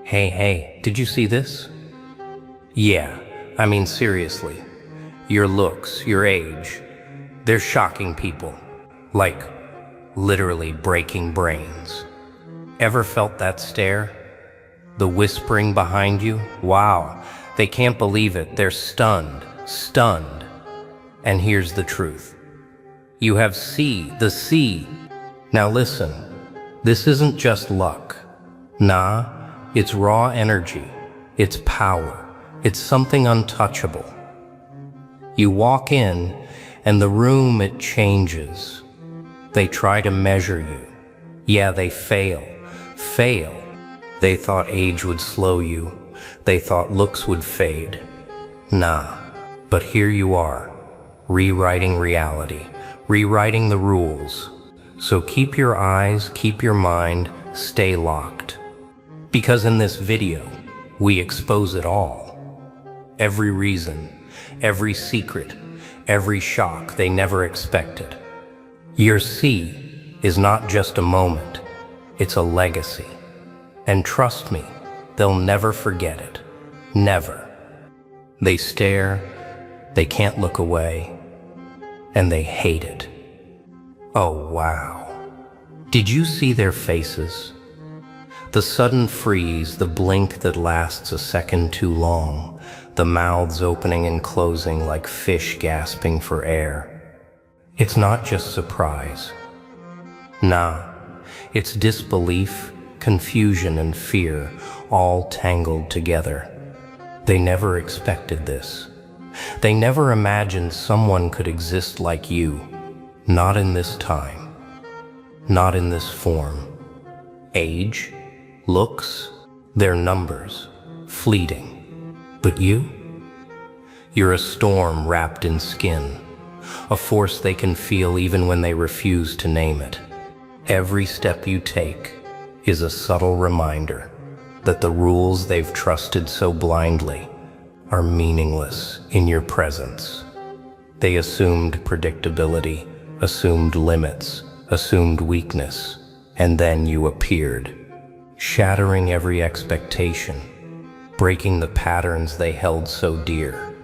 Hey, did you see this? Yeah, I mean seriously. Your looks, your age, they're shocking people. Like, literally breaking brains. Ever felt that stare? The whispering behind you? Wow, they can't believe it. They're stunned. And here's the truth. You have the C. Now listen, this isn't just luck. Nah, it's raw energy. It's power. It's something untouchable. You walk in, and the room, it changes. They try to measure you. Yeah, they fail. They thought age would slow you. They thought looks would fade. Nah, but here you are, rewriting reality, rewriting the rules. So keep your eyes, keep your mind, stay locked. Because in this video, we expose it all. Every reason, every secret, every shock they never expected. Your C is not just a moment, it's a legacy. And trust me, they'll never forget it. Never. They stare, they can't look away, and they hate it. Oh wow. Did you see their faces? The sudden freeze, the blink that lasts a second too long, the mouths opening and closing like fish gasping for air. It's not just surprise. Nah, it's disbelief, confusion, and fear, all tangled together. They never expected this. They never imagined someone could exist like you. Not in this time. Not in this form. Age, looks, they're numbers, fleeting. But you? You're a storm wrapped in skin, a force they can feel even when they refuse to name it. Every step you take is a subtle reminder that the rules they've trusted so blindly are meaningless in your presence. They assumed predictability, assumed limits, assumed weakness, and then you appeared, shattering every expectation, breaking the patterns they held so dear.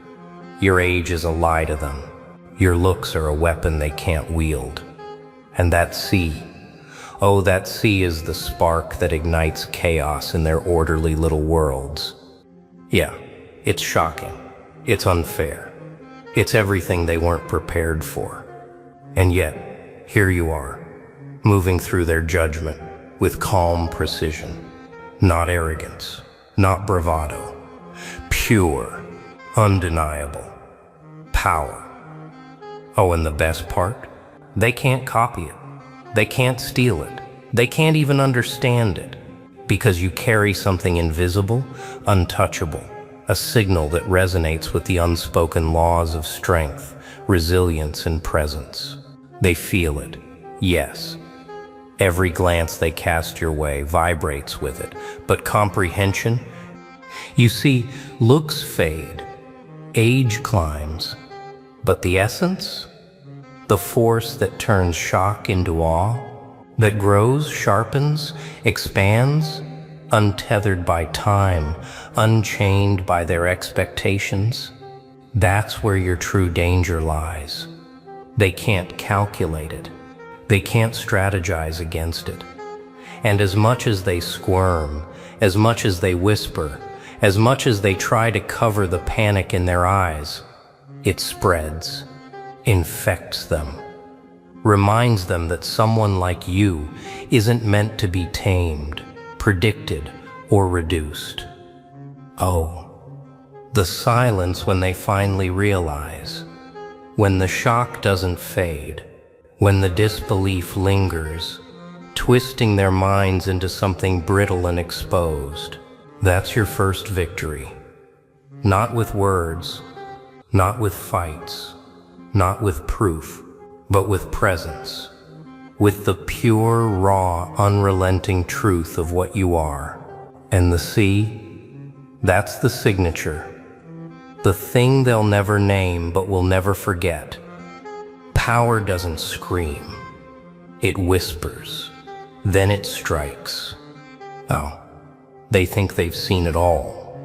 Your age is a lie to them. Your looks are a weapon they can't wield. And that C, oh, that C is the spark that ignites chaos in their orderly little worlds. Yeah, it's shocking. It's unfair. It's everything they weren't prepared for. And yet, here you are, moving through their judgment with calm precision. Not arrogance, not bravado. Pure, undeniable power. Oh, and the best part? They can't copy it. They can't steal it. They can't even understand it. Because you carry something invisible, untouchable, a signal that resonates with the unspoken laws of strength, resilience, and presence. They feel it, yes. Every glance they cast your way vibrates with it, but comprehension? You see, looks fade, age climbs, but the essence? The force that turns shock into awe, that grows, sharpens, expands, untethered by time, unchained by their expectations. That's where your true danger lies. They can't calculate it. They can't strategize against it. And as much as they squirm, as much as they whisper, as much as they try to cover the panic in their eyes, it spreads, infects them, reminds them that someone like you isn't meant to be tamed, predicted, or reduced. Oh, the silence when they finally realize, when the shock doesn't fade, when the disbelief lingers, twisting their minds into something brittle and exposed. That's your first victory. Not with words, not with fights, not with proof, but with presence. With the pure, raw, unrelenting truth of what you are. And the C, that's the signature. The thing they'll never name but will never forget. Power doesn't scream. It whispers. Then it strikes. Oh, They think they've seen it all.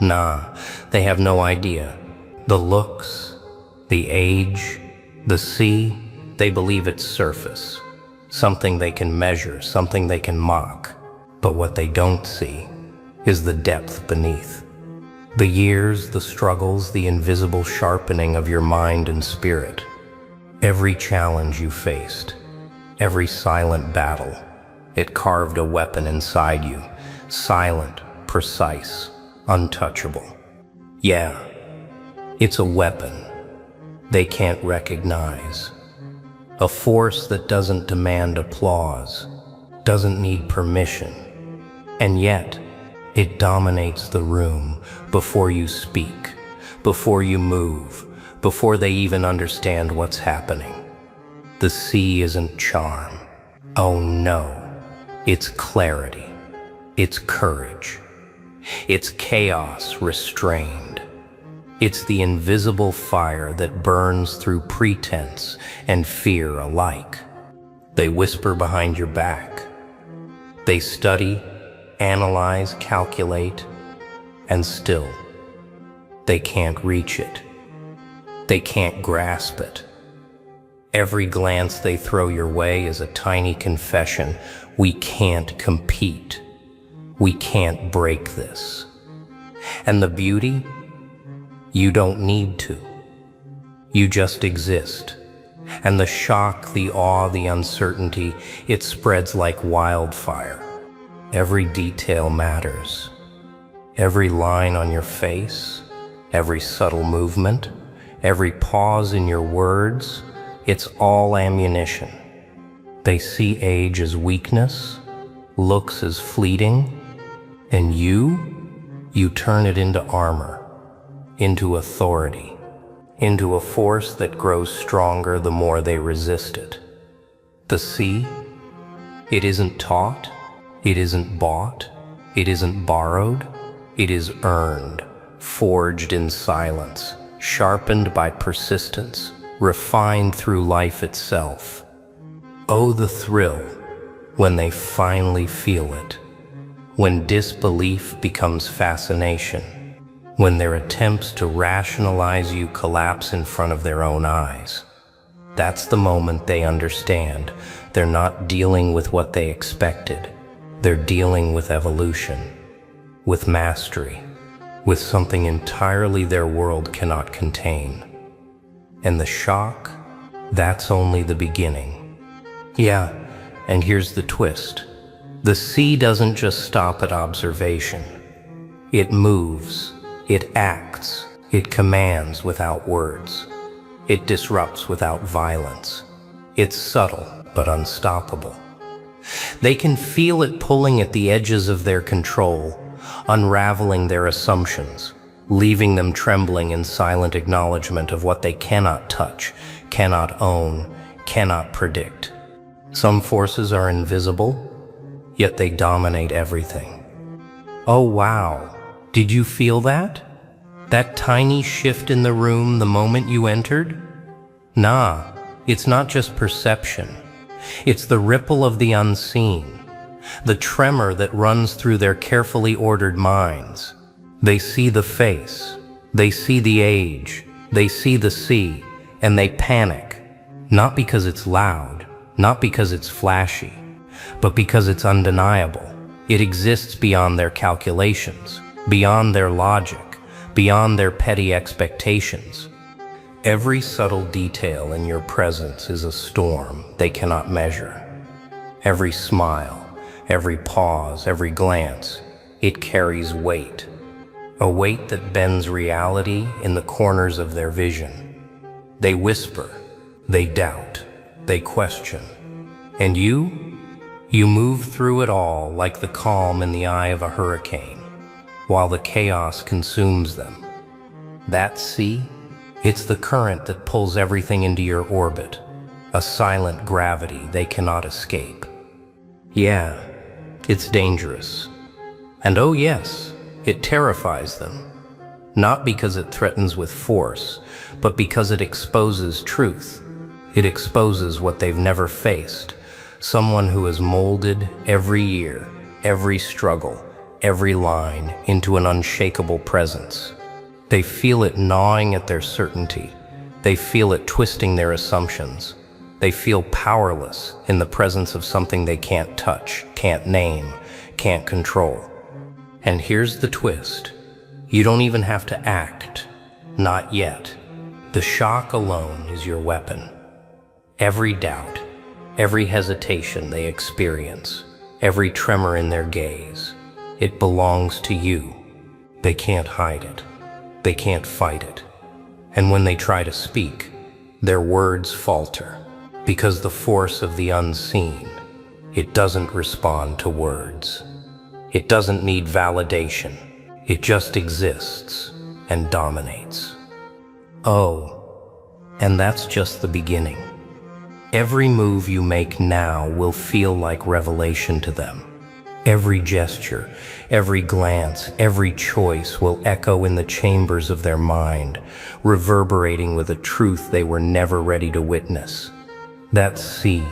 Nah, they have no idea. The looks, the age, the sea, they believe it's surface. Something they can measure, something they can mock. But what they don't see is the depth beneath. The years, the struggles, the invisible sharpening of your mind and spirit. Every challenge you faced, every silent battle, it carved a weapon inside you, silent, precise, untouchable. Yeah, it's a weapon they can't recognize. A force that doesn't demand applause, doesn't need permission, and yet it dominates the room before you speak, before you move, before they even understand what's happening. The sea isn't charm. Oh no, it's clarity. It's courage. It's chaos restrained. It's the invisible fire that burns through pretense and fear alike. They whisper behind your back. They study, analyze, calculate, and still, they can't reach it. They can't grasp it. Every glance they throw your way is a tiny confession. We can't compete. We can't break this. And the beauty? You don't need to. You just exist. And the shock, the awe, the uncertainty, it spreads like wildfire. Every detail matters. Every line on your face, every subtle movement, every pause in your words, it's all ammunition. They see age as weakness, looks as fleeting, and you turn it into armor, into authority, into a force that grows stronger the more they resist it. The sea, it isn't taught, it isn't bought, it isn't borrowed, it is earned, forged in silence, sharpened by persistence, refined through life itself. Oh, the thrill when they finally feel it, when disbelief becomes fascination, when their attempts to rationalize you collapse in front of their own eyes. That's the moment they understand they're not dealing with what they expected. They're dealing with evolution, with mastery, with something entirely their world cannot contain. And the shock, that's only the beginning. Yeah, and here's the twist. The sea doesn't just stop at observation. It moves, it acts, it commands without words. It disrupts without violence. It's subtle, but unstoppable. They can feel it pulling at the edges of their control, unraveling their assumptions, leaving them trembling in silent acknowledgement of what they cannot touch, cannot own, cannot predict. Some forces are invisible, yet they dominate everything. Oh wow, did you feel that? That tiny shift in the room the moment you entered? Nah, it's not just perception. It's the ripple of the unseen, the tremor that runs through their carefully ordered minds. They see the face, they see the age, they see the sea, and they panic. Not because it's loud, not because it's flashy, but because it's undeniable. It exists beyond their calculations, beyond their logic, beyond their petty expectations. Every subtle detail in your presence is a storm they cannot measure. Every smile, every pause, every glance, it carries weight. A weight that bends reality in the corners of their vision. They whisper, they doubt, they question. And you move through it all like the calm in the eye of a hurricane, while the chaos consumes them. That sea, it's the current that pulls everything into your orbit, a silent gravity they cannot escape. Yeah, it's dangerous. And oh yes, it terrifies them. Not because it threatens with force, but because it exposes truth. It exposes what they've never faced. Someone who has molded every year, every struggle, every line into an unshakable presence. They feel it gnawing at their certainty. They feel it twisting their assumptions. They feel powerless in the presence of something they can't touch, can't name, can't control. And here's the twist. You don't even have to act. Not yet. The shock alone is your weapon. Every doubt, every hesitation they experience, every tremor in their gaze, it belongs to you. They can't hide it. They can't fight it. And when they try to speak, their words falter, because the force of the unseen, it doesn't respond to words. It doesn't need validation. It just exists and dominates. Oh, and that's just the beginning. Every move you make now will feel like revelation to them. Every gesture, every glance, every choice will echo in the chambers of their mind, reverberating with a truth they were never ready to witness. That sea.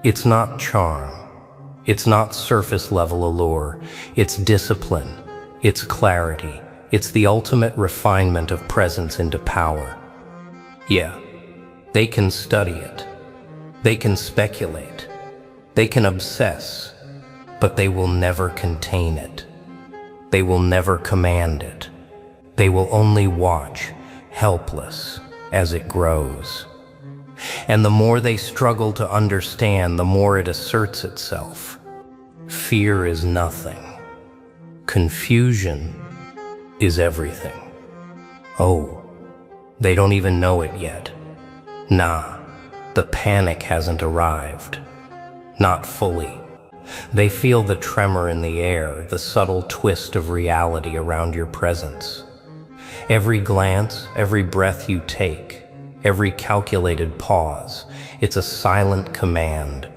It's not charm. It's not surface-level allure. It's discipline. It's clarity. It's the ultimate refinement of presence into power. Yeah, they can study it. They can speculate. They can obsess. But they will never contain it. They will never command it. They will only watch, helpless, as it grows. And the more they struggle to understand, the more it asserts itself. Fear is nothing. Confusion is everything. Oh, they don't even know it yet. Nah, the panic hasn't arrived. Not fully. They feel the tremor in the air, the subtle twist of reality around your presence. Every glance, every breath you take, every calculated pause, it's a silent command.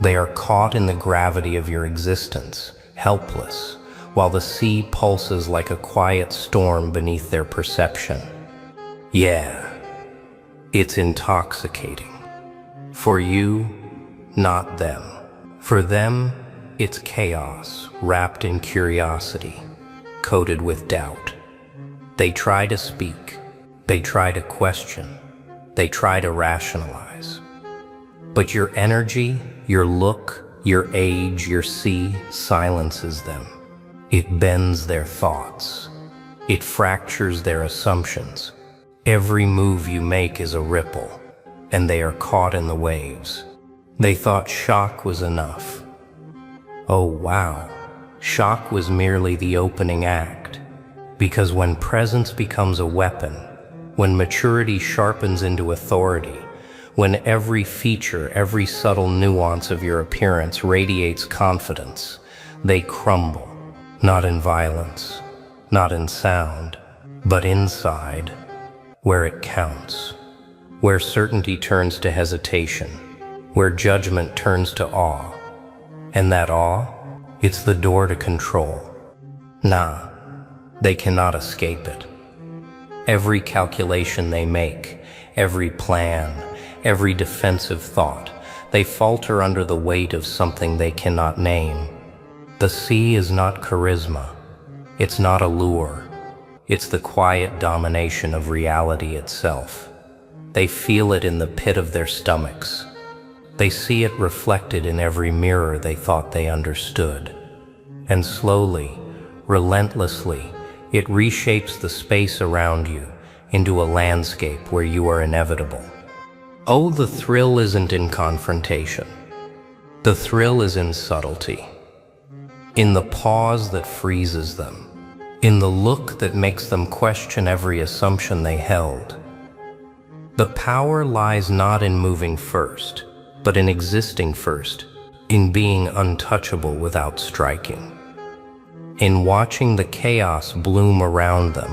They are caught in the gravity of your existence, helpless, while the sea pulses like a quiet storm beneath their perception. Yeah, it's intoxicating. For you, not them. For them, it's chaos wrapped in curiosity, coated with doubt. They try to speak, they try to question, they try to rationalize. But your energy, your look, your age, your sea silences them. It bends their thoughts. It fractures their assumptions. Every move you make is a ripple, and they are caught in the waves. They thought shock was enough. Oh wow, shock was merely the opening act. Because when presence becomes a weapon, when maturity sharpens into authority, when every feature, every subtle nuance of your appearance radiates confidence, they crumble, not in violence, not in sound, but inside, where it counts, where certainty turns to hesitation, where judgment turns to awe. And that awe, it's the door to control. Nah, they cannot escape it. Every calculation they make, every plan, every defensive thought, they falter under the weight of something they cannot name. The sea is not charisma. It's not allure. It's the quiet domination of reality itself. They feel it in the pit of their stomachs. They see it reflected in every mirror they thought they understood. And slowly, relentlessly, it reshapes the space around you into a landscape where you are inevitable. Oh, the thrill isn't in confrontation. The thrill is in subtlety. In the pause that freezes them. In the look that makes them question every assumption they held. The power lies not in moving first, but in existing first, in being untouchable without striking, in watching the chaos bloom around them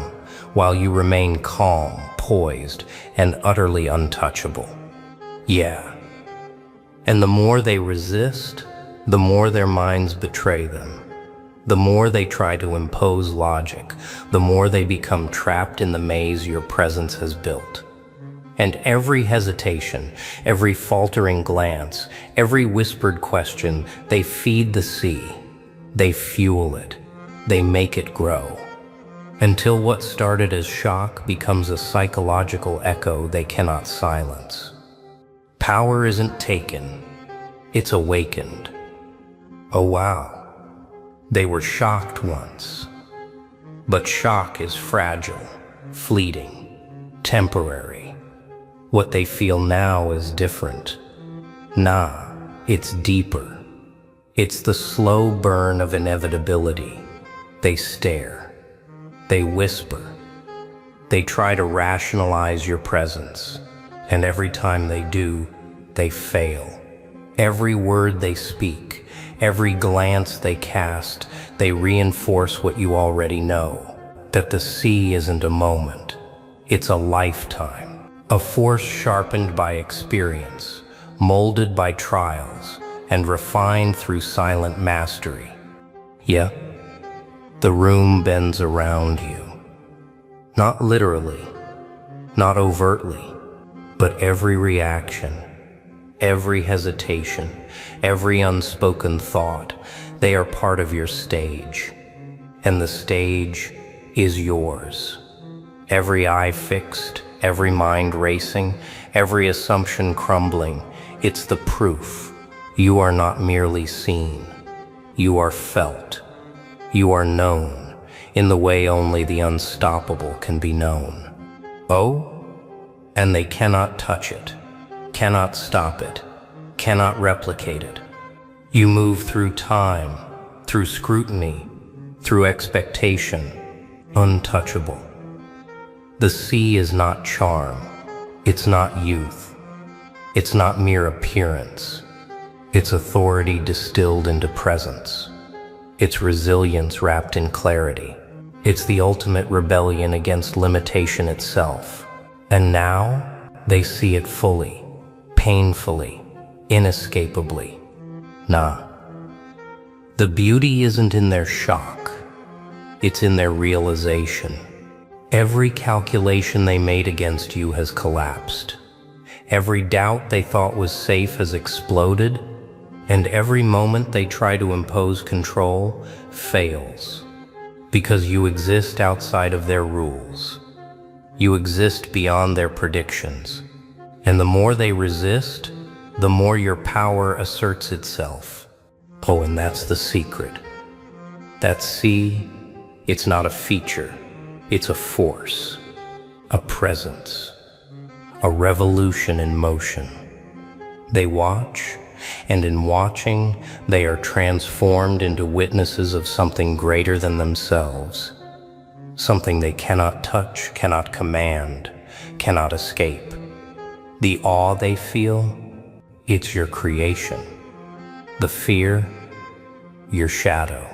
while you remain calm, poised, and utterly untouchable. Yeah. And the more they resist, the more their minds betray them. The more they try to impose logic, the more they become trapped in the maze your presence has built. And every hesitation, every faltering glance, every whispered question, they feed the sea. They fuel it. They make it grow. Until what started as shock becomes a psychological echo they cannot silence. Power isn't taken, it's awakened. Oh wow, they were shocked once. But shock is fragile, fleeting, temporary. What they feel now is different. Nah, it's deeper. It's the slow burn of inevitability. They stare. They whisper. They try to rationalize your presence. And every time they do, they fail. Every word they speak, every glance they cast, they reinforce what you already know. That the sea isn't a moment. It's a lifetime. A force sharpened by experience, molded by trials, and refined through silent mastery. Yeah, the room bends around you. Not literally, not overtly, but every reaction, every hesitation, every unspoken thought, they are part of your stage. And the stage is yours. Every eye fixed, every mind racing, every assumption crumbling, it's the proof. You are not merely seen. You are felt. You are known in the way only the unstoppable can be known. Oh, and they cannot touch it, cannot stop it, cannot replicate it. You move through time, through scrutiny, through expectation, untouchable. The sea is not charm, it's not youth, it's not mere appearance. It's authority distilled into presence. It's resilience wrapped in clarity. It's the ultimate rebellion against limitation itself. And now, they see it fully, painfully, inescapably. Nah. The beauty isn't in their shock. It's in their realization. Every calculation they made against you has collapsed. Every doubt they thought was safe has exploded. And every moment they try to impose control fails, because you exist outside of their rules. You exist beyond their predictions. And the more they resist, the more your power asserts itself. Oh, and that's the secret. That sea, it's not a feature, it's a force, a presence, a revolution in motion. They watch, and in watching, they are transformed into witnesses of something greater than themselves, something they cannot touch, cannot command, cannot escape. The awe they feel, it's your creation. The fear, your shadow.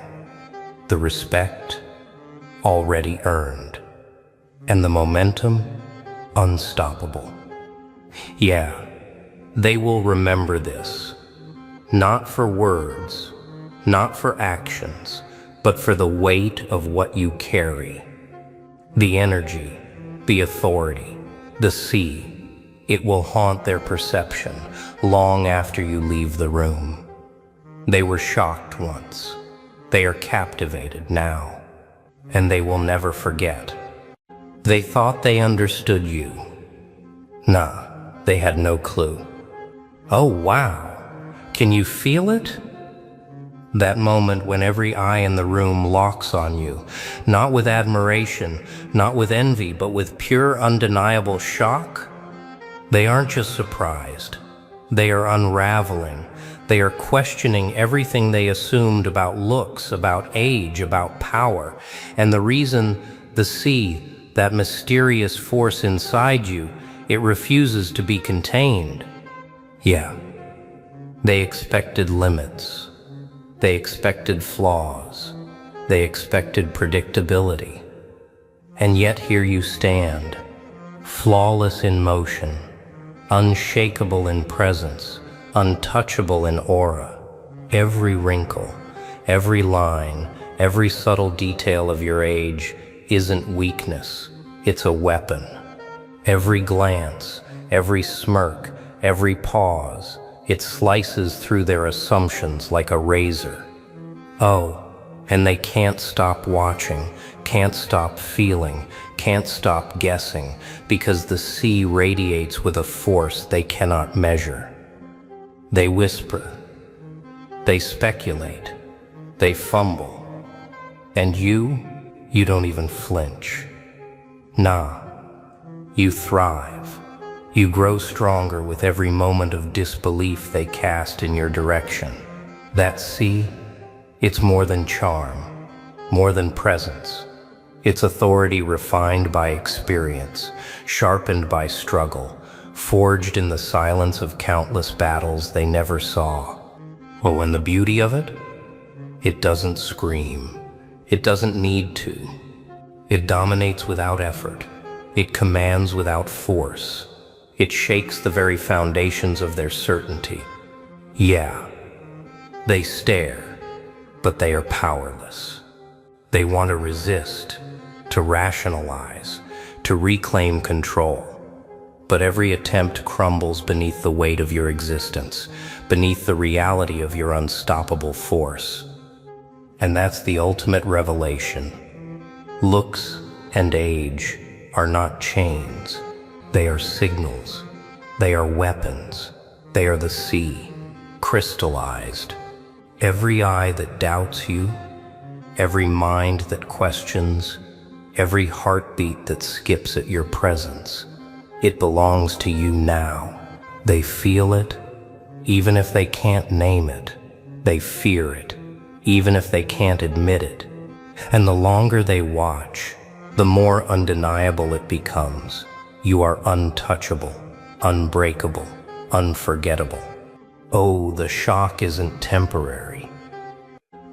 The respect, already earned. And the momentum, unstoppable. Yeah, they will remember this. Not for words, not for actions, but for the weight of what you carry. The energy, the authority, the sea, it will haunt their perception long after you leave the room. They were shocked once. They are captivated now, and they will never forget. They thought they understood you. Nah, they had no clue. Oh wow. Can you feel it? That moment when every eye in the room locks on you, not with admiration, not with envy, but with pure, undeniable shock? They aren't just surprised. They are unraveling. They are questioning everything they assumed about looks, about age, about power. And the reason, the sea, that mysterious force inside you, it refuses to be contained. Yeah. They expected limits. They expected flaws. They expected predictability. And yet here you stand, flawless in motion, unshakable in presence, untouchable in aura. Every wrinkle, every line, every subtle detail of your age isn't weakness, it's a weapon. Every glance, every smirk, every pause, it slices through their assumptions like a razor. Oh, And they can't stop watching, can't stop feeling, can't stop guessing, because the sea radiates with a force they cannot measure. They whisper, they speculate, they fumble, and you don't even flinch. Nah, you thrive. You grow stronger with every moment of disbelief they cast in your direction. That sea, it's more than charm, more than presence. It's authority refined by experience, sharpened by struggle, forged in the silence of countless battles they never saw. Well, and the beauty of it? It doesn't scream. It doesn't need to. It dominates without effort. It commands without force. It shakes the very foundations of their certainty. Yeah, they stare, but they are powerless. They want to resist, to rationalize, to reclaim control. But every attempt crumbles beneath the weight of your existence, beneath the reality of your unstoppable force. And that's the ultimate revelation. Looks and age are not chains. They are signals. They are weapons. They are the sea, crystallized. Every eye that doubts you, every mind that questions, every heartbeat that skips at your presence, it belongs to you now. They feel it, even if they can't name it. They fear it, even if they can't admit it. And the longer they watch, the more undeniable it becomes. You are untouchable, unbreakable, unforgettable. Oh, the shock isn't temporary.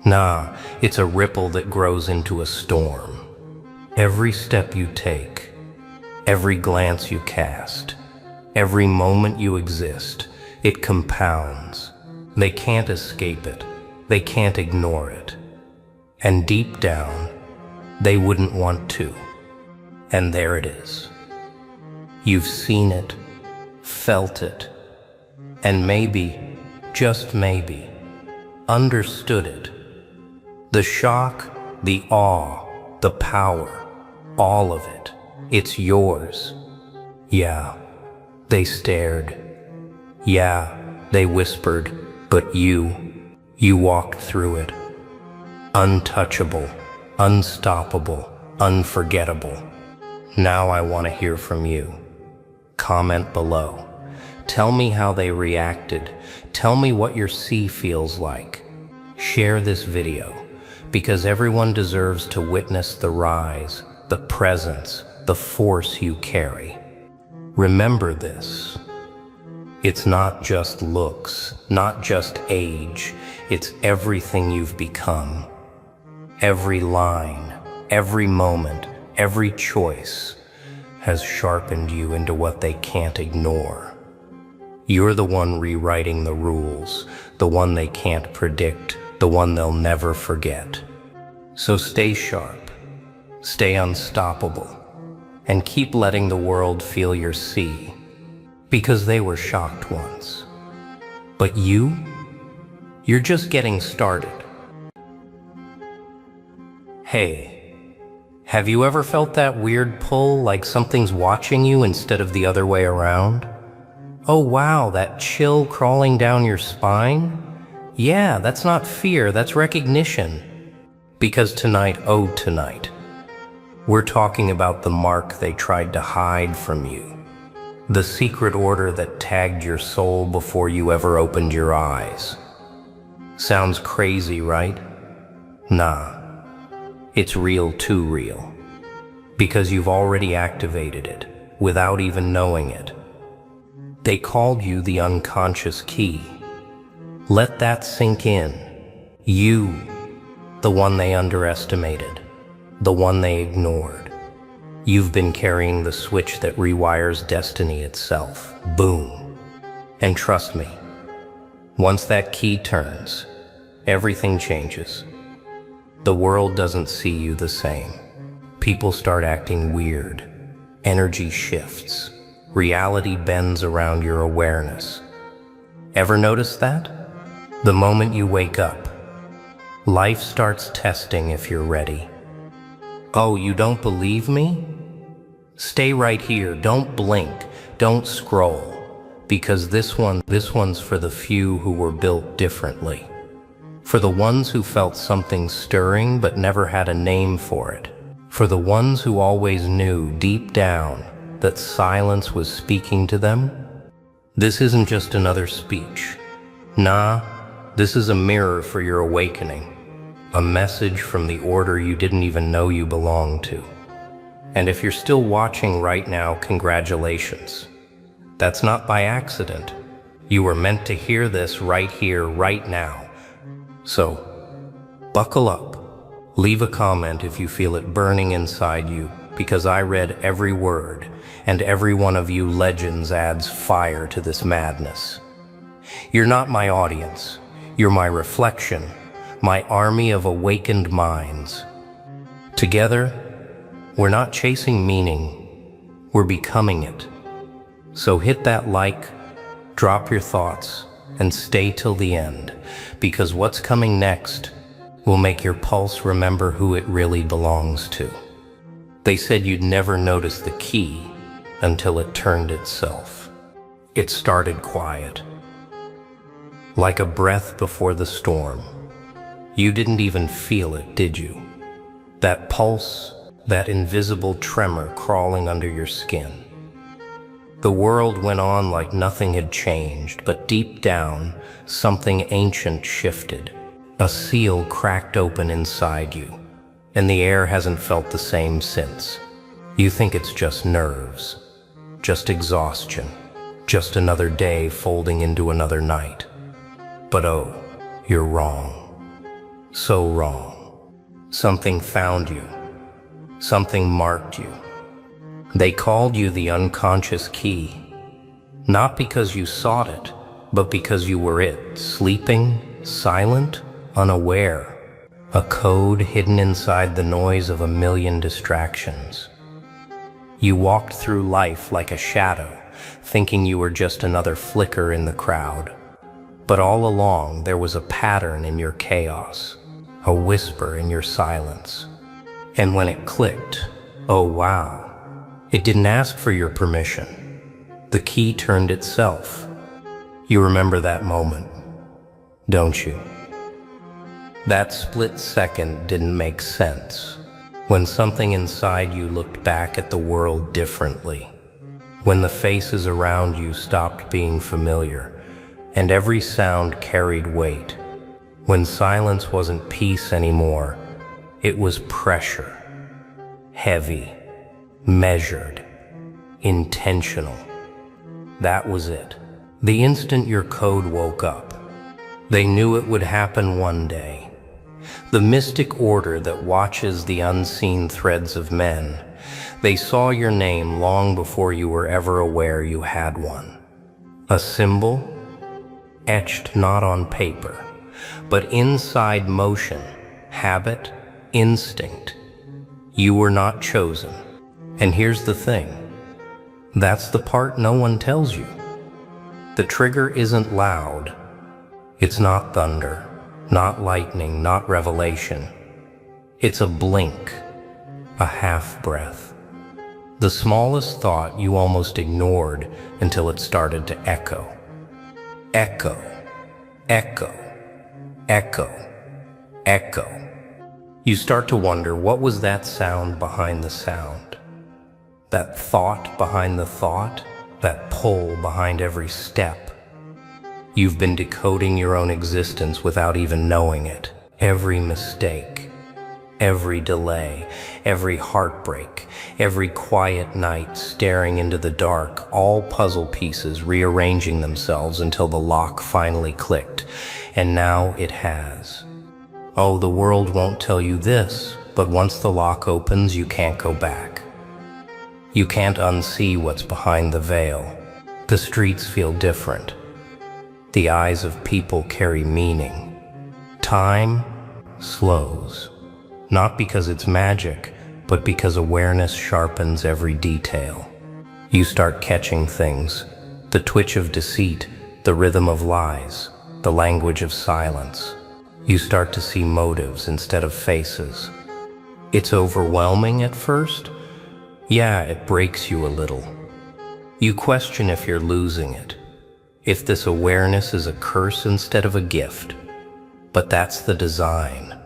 Nah, it's a ripple that grows into a storm. Every step you take, every glance you cast, every moment you exist, it compounds. They can't escape it. They can't ignore it. And deep down, they wouldn't want to. And there it is. You've seen it, felt it, and maybe, just maybe, understood it. The shock, the awe, the power, all of it, it's yours. Yeah, they stared. Yeah, they whispered, but you walked through it. Untouchable, unstoppable, unforgettable. Now I want to hear from you. Comment below. Tell me how they reacted. Tell me what your sea feels like. Share this video, because everyone deserves to witness the rise, the presence, the force you carry. Remember this. It's not just looks, not just age. It's everything you've become. Every line, every moment, every choice has sharpened you into what they can't ignore. You're the one rewriting the rules, the one they can't predict, the one they'll never forget. So stay sharp, stay unstoppable, and keep letting the world feel your sea, because they were shocked once. But you're just getting started. Hey, have you ever felt that weird pull, like something's watching you instead of the other way around? Oh wow, that chill crawling down your spine? Yeah, that's not fear, that's recognition. Because tonight, oh tonight, we're talking about the mark they tried to hide from you. The secret order that tagged your soul before you ever opened your eyes. Sounds crazy, right? Nah, it's real, too real. Because you've already activated it, without even knowing it. They called you the unconscious key. Let that sink in. You, the one they underestimated, the one they ignored. You've been carrying the switch that rewires destiny itself. Boom. And trust me, once that key turns, everything changes. The world doesn't see you the same. People start acting weird. Energy shifts. Reality bends around your awareness. Ever notice that? The moment you wake up, Life starts testing if you're ready. Oh, you don't believe me? Stay right here, don't blink, don't scroll, because this one's for the few who were built differently. For the ones who felt something stirring but never had a name for it. For the ones who always knew deep down that silence was speaking to them. This isn't just another speech. Nah, this is a mirror for your awakening. A message from the order you didn't even know you belonged to. And if you're still watching right now, congratulations. That's not by accident. You were meant to hear this right here, right now. So, buckle up. Leave a comment if you feel it burning inside you, because I read every word, and every one of you legends adds fire to this madness. You're not my audience. You're my reflection, my army of awakened minds. Together, we're not chasing meaning, we're becoming it. So hit that like, drop your thoughts, and stay till the end, because what's coming next will make your pulse remember who it really belongs to. They said you'd never notice the key until it turned itself. It started quiet, like a breath before the storm. You didn't even feel it, did you? That pulse, that invisible tremor crawling under your skin. The world went on like nothing had changed, but deep down, something ancient shifted. A seal cracked open inside you, and the air hasn't felt the same since. You think it's just nerves, just exhaustion, just another day folding into another night. But oh, you're wrong. So wrong. Something found you. Something marked you. They called you the unconscious key, not because you sought it, but because you were it, sleeping, silent, unaware, a code hidden inside the noise of a million distractions. You walked through life like a shadow, thinking you were just another flicker in the crowd. But all along, there was a pattern in your chaos, a whisper in your silence. And when it clicked, oh wow, it didn't ask for your permission. The key turned itself. You remember that moment, don't you? That split second didn't make sense. When something inside you looked back at the world differently. When the faces around you stopped being familiar, and every sound carried weight. When silence wasn't peace anymore, it was pressure. Heavy, measured, intentional. That was it. The instant your code woke up, they knew it would happen one day. The mystic order that watches the unseen threads of men. They saw your name long before you were ever aware you had one. A symbol, etched not on paper, but inside motion, habit, instinct. You were not chosen. And here's the thing. That's the part no one tells you. The trigger isn't loud. It's not thunder, not lightning, not revelation. It's a blink, a half breath. The smallest thought you almost ignored until it started to echo. Echo, echo, echo, echo. You start to wonder, what was that sound behind the sound? That thought behind the thought? That pull behind every step? You've been decoding your own existence without even knowing it. Every mistake, every delay, every heartbreak, every quiet night staring into the dark, all puzzle pieces rearranging themselves until the lock finally clicked. And now it has. Oh, the world won't tell you this, but once the lock opens, you can't go back. You can't unsee what's behind the veil. The streets feel different. The eyes of people carry meaning. Time slows, not because it's magic, but because awareness sharpens every detail. You start catching things, the twitch of deceit, the rhythm of lies, the language of silence. You start to see motives instead of faces. It's overwhelming at first. Yeah, it breaks you a little. You question if you're losing it, if this awareness is a curse instead of a gift. But that's the design.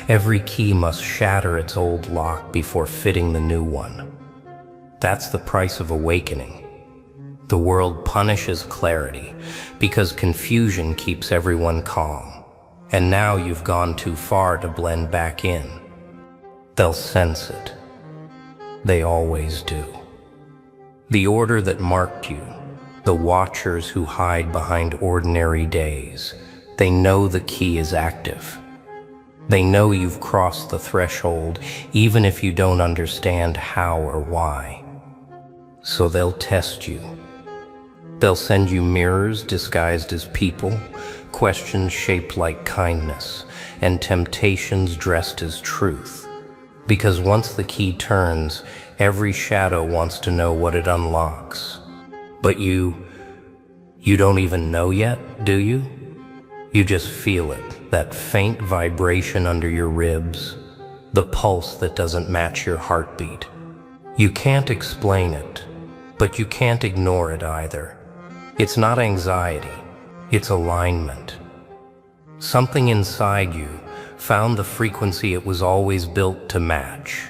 Every key must shatter its old lock before fitting the new one. That's the price of awakening. The world punishes clarity because confusion keeps everyone calm. And now you've gone too far to blend back in. They'll sense it. They always do. The order that marked you, the watchers who hide behind ordinary days, they know the key is active. They know you've crossed the threshold, even if you don't understand how or why. So they'll test you. They'll send you mirrors disguised as people, questions shaped like kindness, and temptations dressed as truth. Because once the key turns, every shadow wants to know what it unlocks. But you don't even know yet, do you? You just feel it, that faint vibration under your ribs, the pulse that doesn't match your heartbeat. You can't explain it, but you can't ignore it either. It's not anxiety, it's alignment. Something inside you found the frequency it was always built to match.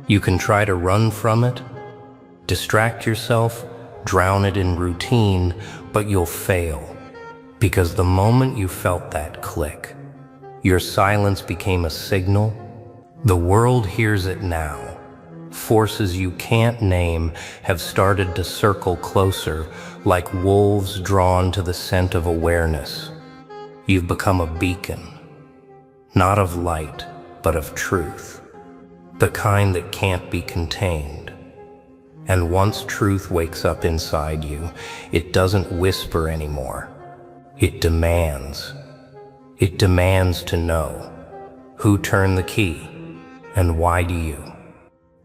You can try to run from it, distract yourself, drown it in routine, but you'll fail. Because the moment you felt that click, your silence became a signal. The world hears it now. Forces you can't name have started to circle closer, like wolves drawn to the scent of awareness. You've become a beacon, not of light, but of truth, the kind that can't be contained. And once truth wakes up inside you, it doesn't whisper anymore. It demands. It demands to know. Who turned the key, and why do you?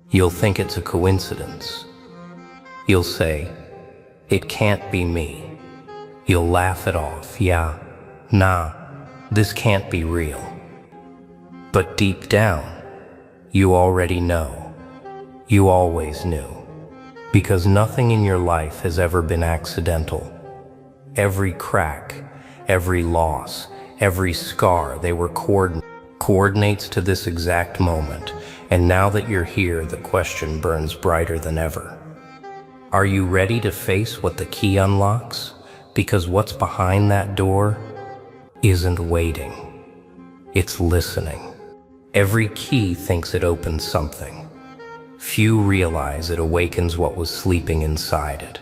You'll think it's a coincidence. You'll say, it can't be me. You'll laugh it off. Yeah, nah, this can't be real. But deep down, you already know. You always knew. Because nothing in your life has ever been accidental. Every crack, every loss, every scar, they were coordinates to this exact moment. And now that you're here, the question burns brighter than ever. Are you ready to face what the key unlocks? Because what's behind that door isn't waiting. It's listening. Every key thinks it opens something. Few realize it awakens what was sleeping inside it.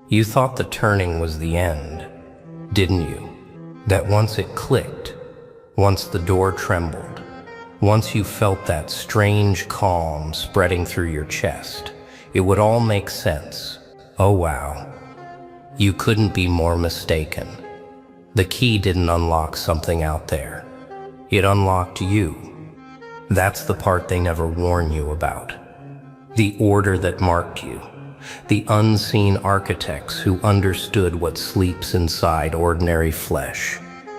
You thought the turning was the end, didn't you? That once it clicked, once the door trembled, once you felt that strange calm spreading through your chest, it would all make sense. Oh wow. You couldn't be more mistaken. The key didn't unlock something out there. It unlocked you. That's the part they never warn you about. The order that marked you. The unseen architects who understood what sleeps inside ordinary flesh.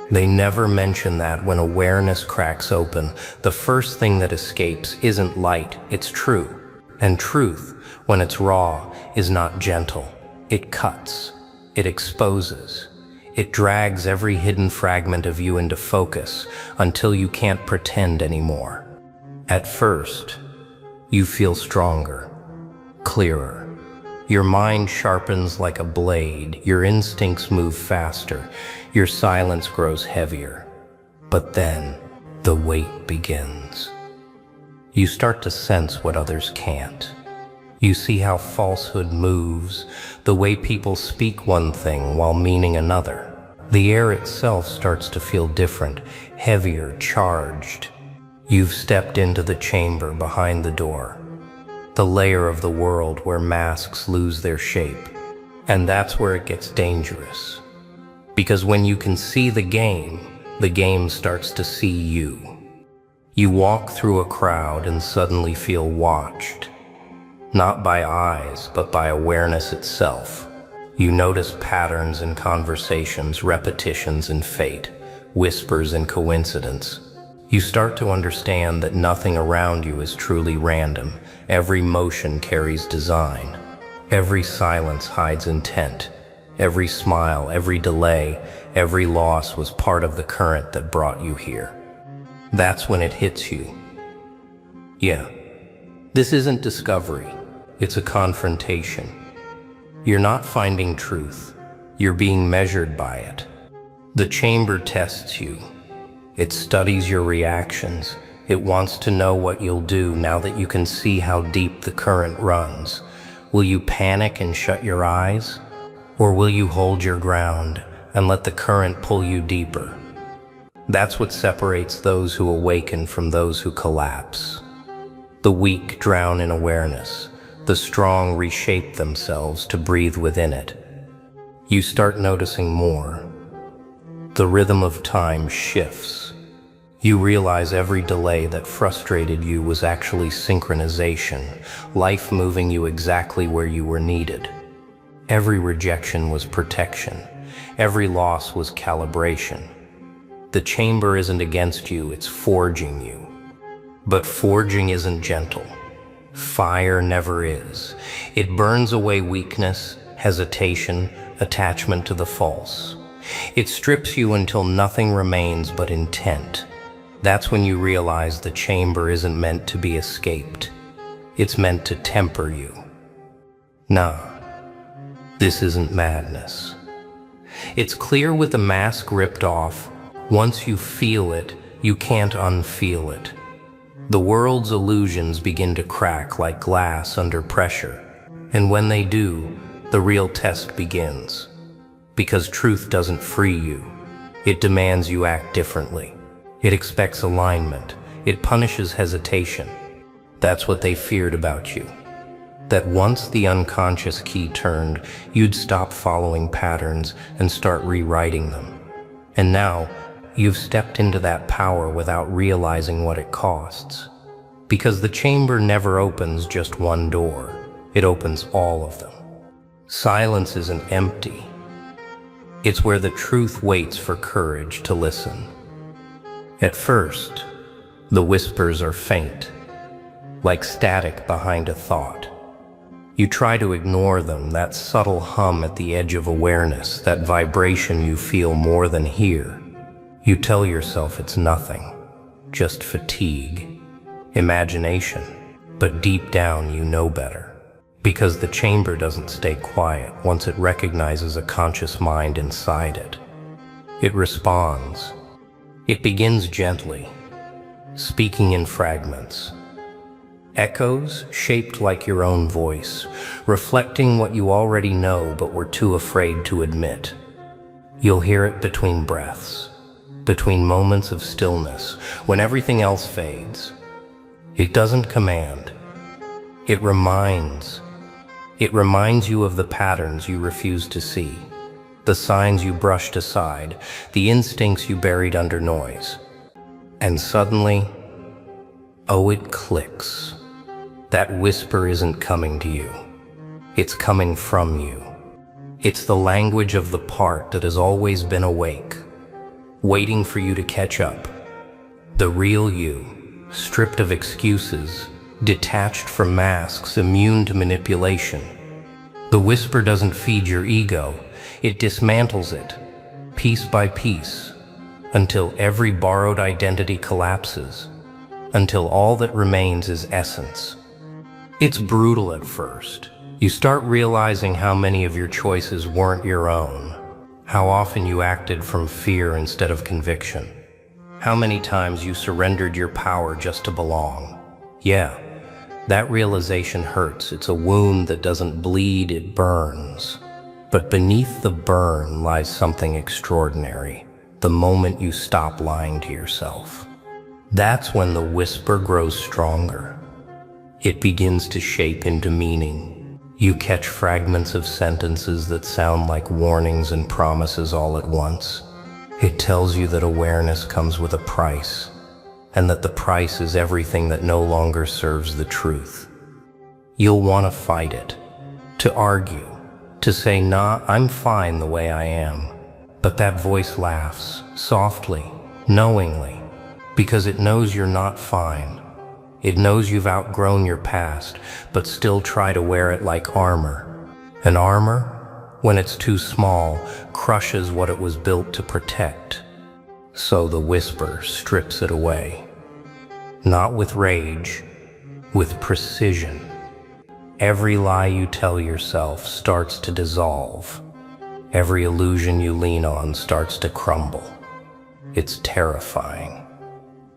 They never mention that when awareness cracks open, the first thing that escapes isn't light, it's true. And truth, when it's raw, is not gentle. It cuts. It exposes. It drags every hidden fragment of you into focus until you can't pretend anymore. At first, you feel stronger, clearer. Your mind sharpens like a blade, your instincts move faster, your silence grows heavier. But then, the weight begins. You start to sense what others can't. You see how falsehood moves, the way people speak one thing while meaning another. The air itself starts to feel different, heavier, charged. You've stepped into the chamber behind the door. The layer of the world where masks lose their shape. And that's where it gets dangerous. Because when you can see the game starts to see you. You walk through a crowd and suddenly feel watched. Not by eyes, but by awareness itself. You notice patterns in conversations, repetitions in fate. whispers, and coincidence. You start to understand that nothing around you is truly random. Every motion carries design. Every silence hides intent. Every smile, every delay, every loss was part of the current that brought you here. That's when it hits you. Yeah, this isn't discovery. It's a confrontation. You're not finding truth. You're being measured by it. The chamber tests you. It studies your reactions. It wants to know what you'll do now that you can see how deep the current runs. Will you panic and shut your eyes? Or will you hold your ground and let the current pull you deeper? That's what separates those who awaken from those who collapse. The weak drown in awareness. The strong reshape themselves to breathe within it. You start noticing more. The rhythm of time shifts. You realize every delay that frustrated you was actually synchronization, life moving you exactly where you were needed. Every rejection was protection. Every loss was calibration. The chamber isn't against you, it's forging you. But forging isn't gentle. Fire never is. It burns away weakness, hesitation, attachment to the false. It strips you until nothing remains but intent. That's when you realize the chamber isn't meant to be escaped. It's meant to temper you. Nah, this isn't madness. It's clear with the mask ripped off. Once you feel it, you can't unfeel it. The world's illusions begin to crack like glass under pressure. And when they do, the real test begins. Because truth doesn't free you. It demands you act differently. It expects alignment. It punishes hesitation. That's what they feared about you. That once the unconscious key turned, you'd stop following patterns and start rewriting them. And now, you've stepped into that power without realizing what it costs. Because the chamber never opens just one door. It opens all of them. Silence isn't empty. It's where the truth waits for courage to listen. At first, the whispers are faint, like static behind a thought. You try to ignore them, that subtle hum at the edge of awareness, that vibration you feel more than hear. You tell yourself it's nothing, just fatigue, imagination, but deep down you know better. Because the chamber doesn't stay quiet once it recognizes a conscious mind inside it. It responds. It begins gently, speaking in fragments. Echoes shaped like your own voice, reflecting what you already know but were too afraid to admit. You'll hear it between breaths, between moments of stillness, when everything else fades. It doesn't command. It reminds. It reminds you of the patterns you refuse to see, the signs you brushed aside, the instincts you buried under noise. And suddenly, oh, it clicks. That whisper isn't coming to you. It's coming from you. It's the language of the part that has always been awake, waiting for you to catch up. The real you, stripped of excuses, detached from masks, immune to manipulation. The whisper doesn't feed your ego. It dismantles it, piece by piece, until every borrowed identity collapses, until all that remains is essence. It's brutal at first. You start realizing how many of your choices weren't your own, how often you acted from fear instead of conviction, how many times you surrendered your power just to belong. Yeah, that realization hurts. It's a wound that doesn't bleed, it burns. But beneath the burn lies something extraordinary, the moment you stop lying to yourself. That's when the whisper grows stronger. It begins to shape into meaning. You catch fragments of sentences that sound like warnings and promises all at once. It tells you that awareness comes with a price, and that the price is everything that no longer serves the truth. You'll want to fight it, to argue, to say, nah, I'm fine the way I am. But that voice laughs, softly, knowingly, because it knows you're not fine. It knows you've outgrown your past, but still try to wear it like armor. And armor, when it's too small, crushes what it was built to protect. So the whisper strips it away. Not with rage, with precision. Every lie you tell yourself starts to dissolve. Every illusion you lean on starts to crumble. It's terrifying.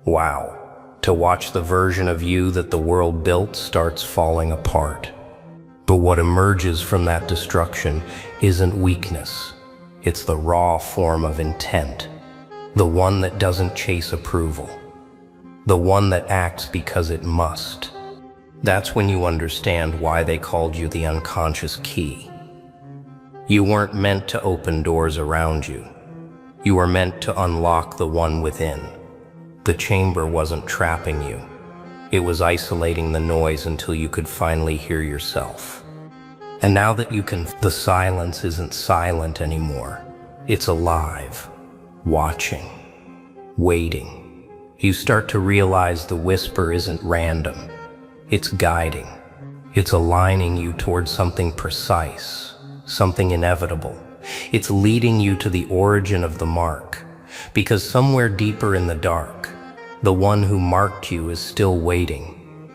Wow, to watch the version of you that the world built starts falling apart. But what emerges from that destruction isn't weakness. It's the raw form of intent. The one that doesn't chase approval. The one that acts because it must. That's when you understand why they called you the unconscious key. You weren't meant to open doors around you. You were meant to unlock the one within. The chamber wasn't trapping you. It was isolating the noise until you could finally hear yourself. And now that you can, the silence isn't silent anymore. It's alive, watching, waiting. You start to realize the whisper isn't random. It's guiding. It's aligning you towards something precise, something inevitable. It's leading you to the origin of the mark, because somewhere deeper in the dark, the one who marked you is still waiting.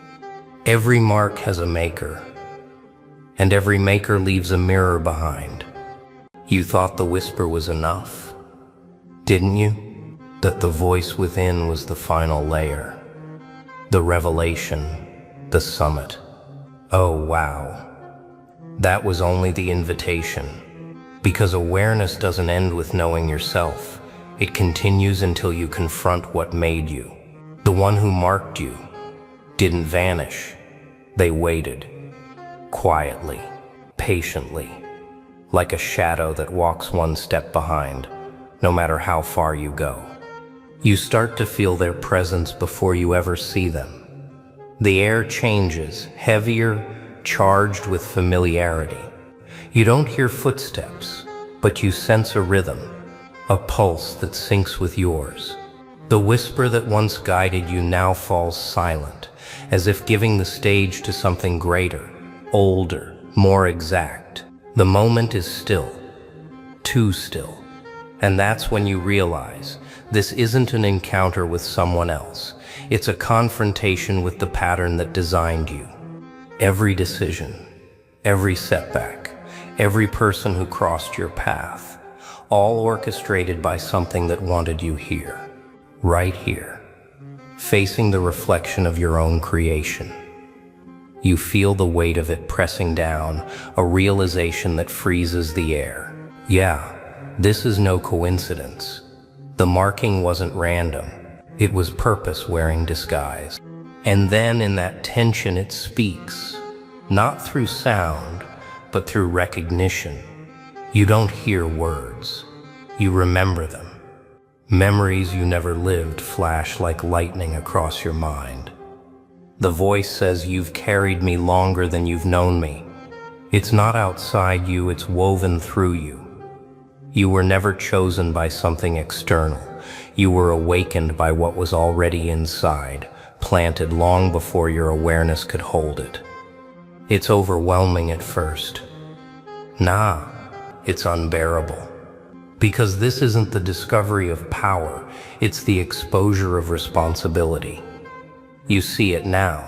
Every mark has a maker, and every maker leaves a mirror behind. You thought the whisper was enough, didn't you? That the voice within was the final layer, the revelation, the summit. Oh wow, that was only the invitation. Because awareness doesn't end with knowing yourself. It continues until you confront what made you. The one who marked you didn't vanish. They waited, quietly, patiently, like a shadow that walks one step behind, no matter how far you go. You start to feel their presence before you ever see them. The air changes, heavier, charged with familiarity. You don't hear footsteps, but you sense a rhythm, a pulse that syncs with yours. The whisper that once guided you now falls silent, as if giving the stage to something greater, older, more exact. The moment is still, too still. And that's when you realize this isn't an encounter with someone else. It's a confrontation with the pattern that designed you. Every decision, every setback, every person who crossed your path, all orchestrated by something that wanted you here, right here, facing the reflection of your own creation. You feel the weight of it pressing down, a realization that freezes the air. Yeah, this is no coincidence. The marking wasn't random. It was purpose wearing disguise. And then in that tension it speaks, not through sound, but through recognition. You don't hear words. You remember them. Memories you never lived flash like lightning across your mind. The voice says, "You've carried me longer than you've known me." It's not outside you, it's woven through you. You were never chosen by something external. You were awakened by what was already inside, planted long before your awareness could hold it. It's overwhelming at first. Nah, it's unbearable. Because this isn't the discovery of power, it's the exposure of responsibility. You see it now.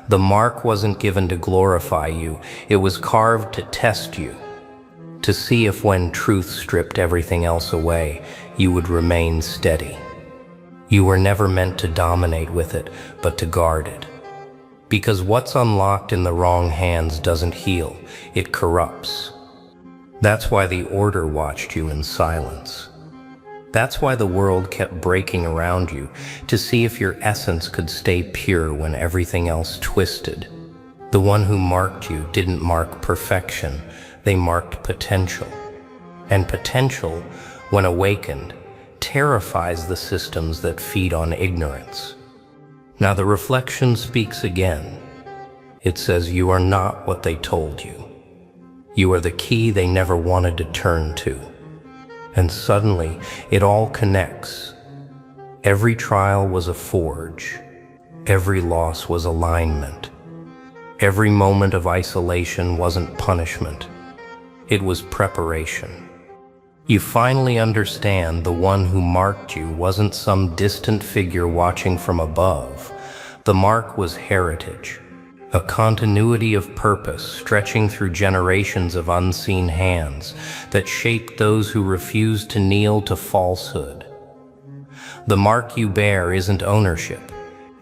The mark wasn't given to glorify you, it was carved to test you. To see if when truth stripped everything else away, you would remain steady. You were never meant to dominate with it, but to guard it. Because what's unlocked in the wrong hands doesn't heal, it corrupts. That's why the order watched you in silence. That's why the world kept breaking around you, to see if your essence could stay pure when everything else twisted. The one who marked you didn't mark perfection, they marked potential. And potential, when awakened, terrifies the systems that feed on ignorance. Now the reflection speaks again. It says, "You are not what they told you. You are the key they never wanted to turn to." And suddenly, it all connects. Every trial was a forge. Every loss was alignment. Every moment of isolation wasn't punishment. It was preparation. You finally understand the one who marked you wasn't some distant figure watching from above. The mark was heritage, a continuity of purpose stretching through generations of unseen hands that shaped those who refused to kneel to falsehood. The mark you bear isn't ownership,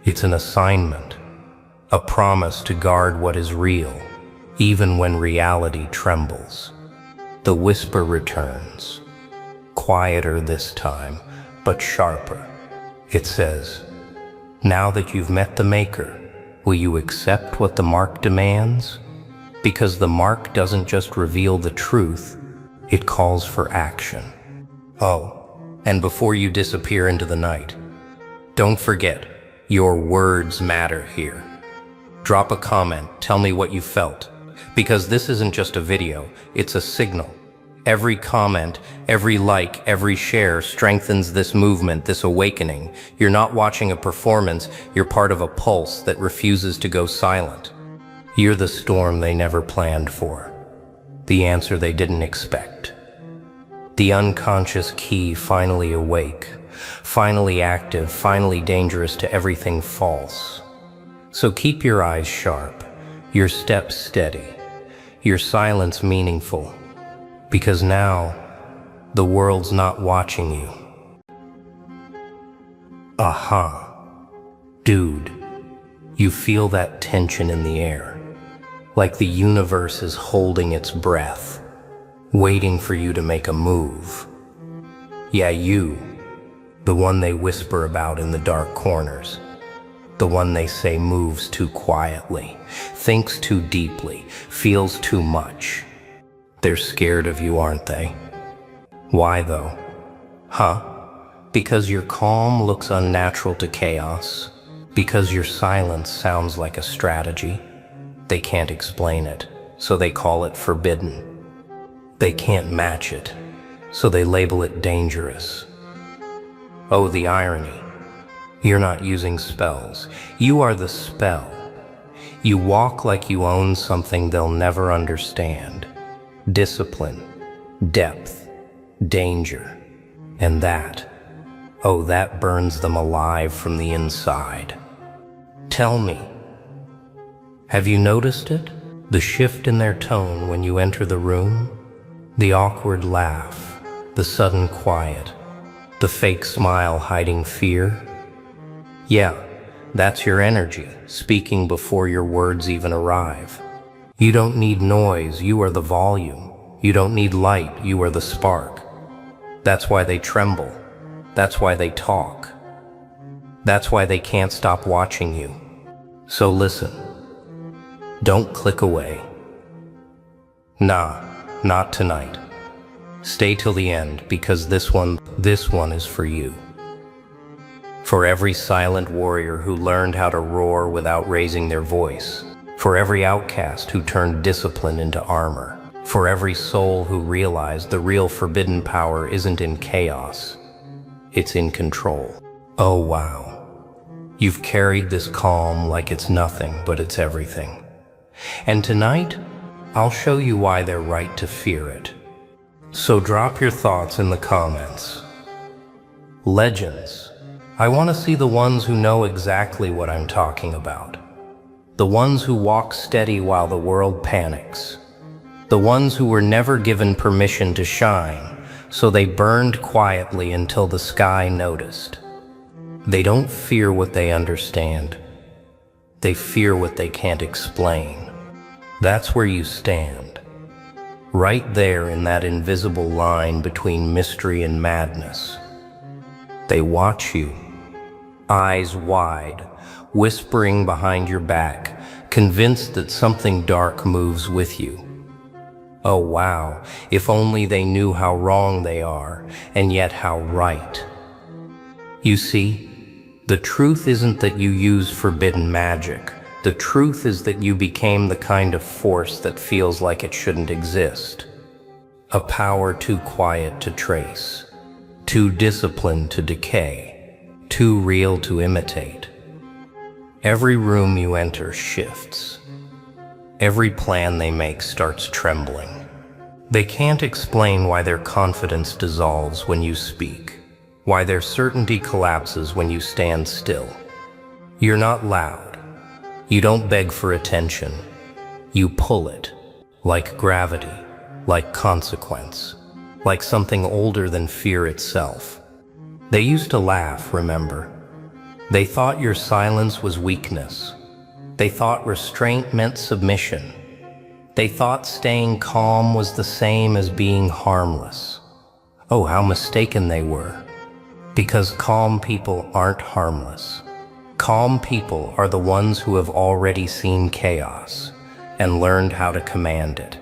it's an assignment, a promise to guard what is real, even when reality trembles. The whisper returns, quieter this time, but sharper. It says, "Now that you've met the Maker, will you accept what the mark demands?" Because the mark doesn't just reveal the truth, it calls for action. Oh, and before you disappear into the night, don't forget, your words matter here. Drop a comment, tell me what you felt. Because this isn't just a video, it's a signal. Every comment, every like, every share strengthens this movement, this awakening. You're not watching a performance, you're part of a pulse that refuses to go silent. You're the storm they never planned for, the answer they didn't expect. The unconscious key finally awake, finally active, finally dangerous to everything false. So keep your eyes sharp, your steps steady, your silence meaningful, because now the world's not watching you. Aha. Dude, you feel that tension in the air, like the universe is holding its breath, waiting for you to make a move. Yeah, you, the one they whisper about in the dark corners, the one they say moves too quietly, thinks too deeply, feels too much. They're scared of you, aren't they? Why though? Huh? Because your calm looks unnatural to chaos? Because your silence sounds like a strategy? They can't explain it, so they call it forbidden. They can't match it, so they label it dangerous. Oh, the irony. You're not using spells. You are the spell. You walk like you own something they'll never understand. Discipline, depth, danger. And that, oh, that burns them alive from the inside. Tell me, have you noticed it? The shift in their tone when you enter the room? The awkward laugh, the sudden quiet, the fake smile hiding fear? Yeah, that's your energy, speaking before your words even arrive. You don't need noise, you are the volume. You don't need light, you are the spark. That's why they tremble. That's why they talk. That's why they can't stop watching you. So listen. Don't click away. Nah, not tonight. Stay till the end, because this one is for you. For every silent warrior who learned how to roar without raising their voice. For every outcast who turned discipline into armor. For every soul who realized the real forbidden power isn't in chaos. It's in control. Oh wow. You've carried this calm like it's nothing, but it's everything. And tonight, I'll show you why they're right to fear it. So drop your thoughts in the comments. Legends. I want to see the ones who know exactly what I'm talking about. The ones who walk steady while the world panics. The ones who were never given permission to shine, so they burned quietly until the sky noticed. They don't fear what they understand. They fear what they can't explain. That's where you stand. Right there in that invisible line between mystery and madness. They watch you, eyes wide, whispering behind your back, convinced that something dark moves with you. Oh wow, if only they knew how wrong they are, and yet how right. You see, the truth isn't that you use forbidden magic. The truth is that you became the kind of force that feels like it shouldn't exist. A power too quiet to trace, too disciplined to decay, too real to imitate. Every room you enter shifts. Every plan they make starts trembling. They can't explain why their confidence dissolves when you speak, why their certainty collapses when you stand still. You're not loud. You don't beg for attention. You pull it, like gravity, like consequence, like something older than fear itself. They used to laugh, remember? They thought your silence was weakness. They thought restraint meant submission. They thought staying calm was the same as being harmless. Oh, how mistaken they were. Because calm people aren't harmless. Calm people are the ones who have already seen chaos and learned how to command it.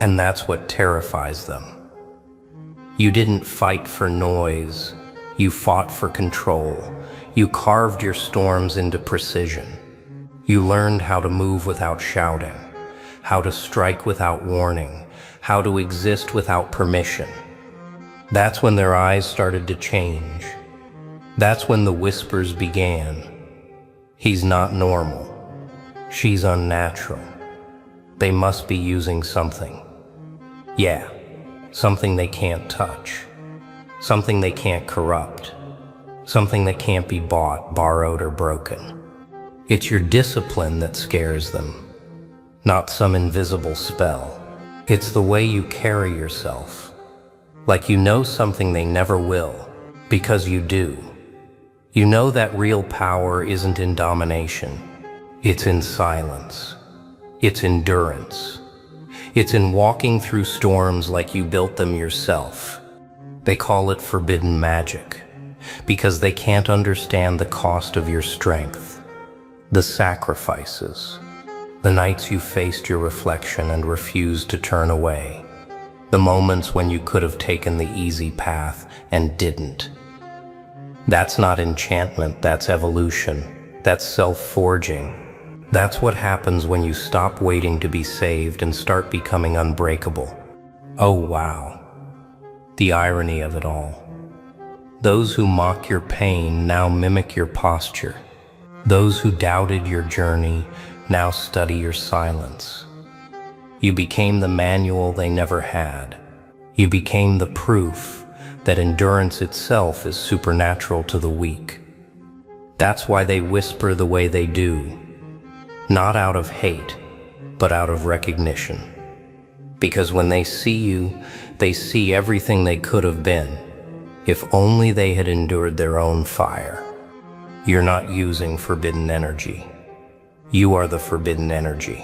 And that's what terrifies them. You didn't fight for noise. You fought for control. You carved your storms into precision. You learned how to move without shouting, how to strike without warning, how to exist without permission. That's when their eyes started to change. That's when the whispers began. He's not normal. She's unnatural. They must be using something. Yeah, something they can't touch. Something they can't corrupt. Something that can't be bought, borrowed, or broken. It's your discipline that scares them, not some invisible spell. It's the way you carry yourself, like you know something they never will, because you do. You know that real power isn't in domination. It's in silence. It's endurance. It's in walking through storms like you built them yourself. They call it forbidden magic, because they can't understand the cost of your strength, the sacrifices, the nights you faced your reflection and refused to turn away, the moments when you could have taken the easy path and didn't. That's not enchantment, that's evolution, that's self-forging. That's what happens when you stop waiting to be saved and start becoming unbreakable. Oh wow, the irony of it all. Those who mock your pain now mimic your posture. Those who doubted your journey now study your silence. You became the manual they never had. You became the proof that endurance itself is supernatural to the weak. That's why they whisper the way they do, not out of hate, but out of recognition. Because when they see you, they see everything they could have been, if only they had endured their own fire. You're not using forbidden energy. You are the forbidden energy.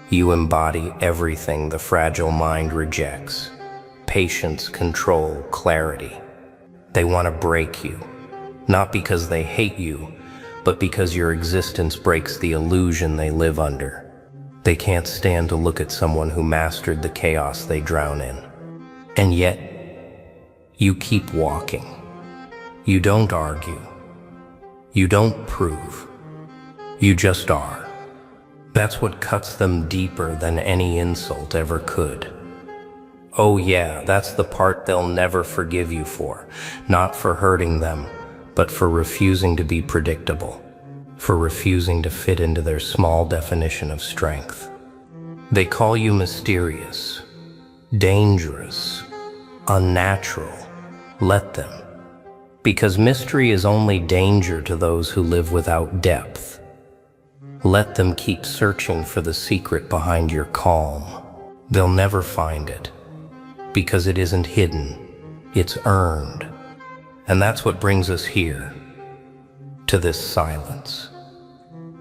You embody everything the fragile mind rejects. Patience, control, clarity. They want to break you, not because they hate you, but because your existence breaks the illusion they live under. They can't stand to look at someone who mastered the chaos they drown in. And yet, you keep walking. You don't argue. You don't prove. You just are. That's what cuts them deeper than any insult ever could. Oh yeah, that's the part they'll never forgive you for. Not for hurting them, but for refusing to be predictable. For refusing to fit into their small definition of strength. They call you mysterious, dangerous, unnatural. Let them. Because mystery is only danger to those who live without depth. Let them keep searching for the secret behind your calm. They'll never find it. Because it isn't hidden, it's earned. And that's what brings us here, to this silence,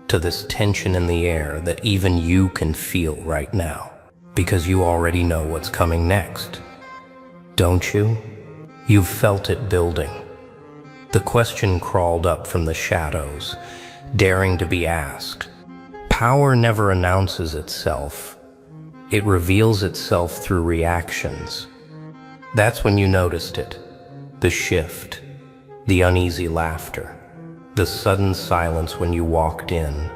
to this tension in the air that even you can feel right now, because you already know what's coming next. Don't you? You've felt it building. The question crawled up from the shadows, daring to be asked. Power never announces itself. It reveals itself through reactions. That's when you noticed it. The shift, the uneasy laughter, the sudden silence when you walked in.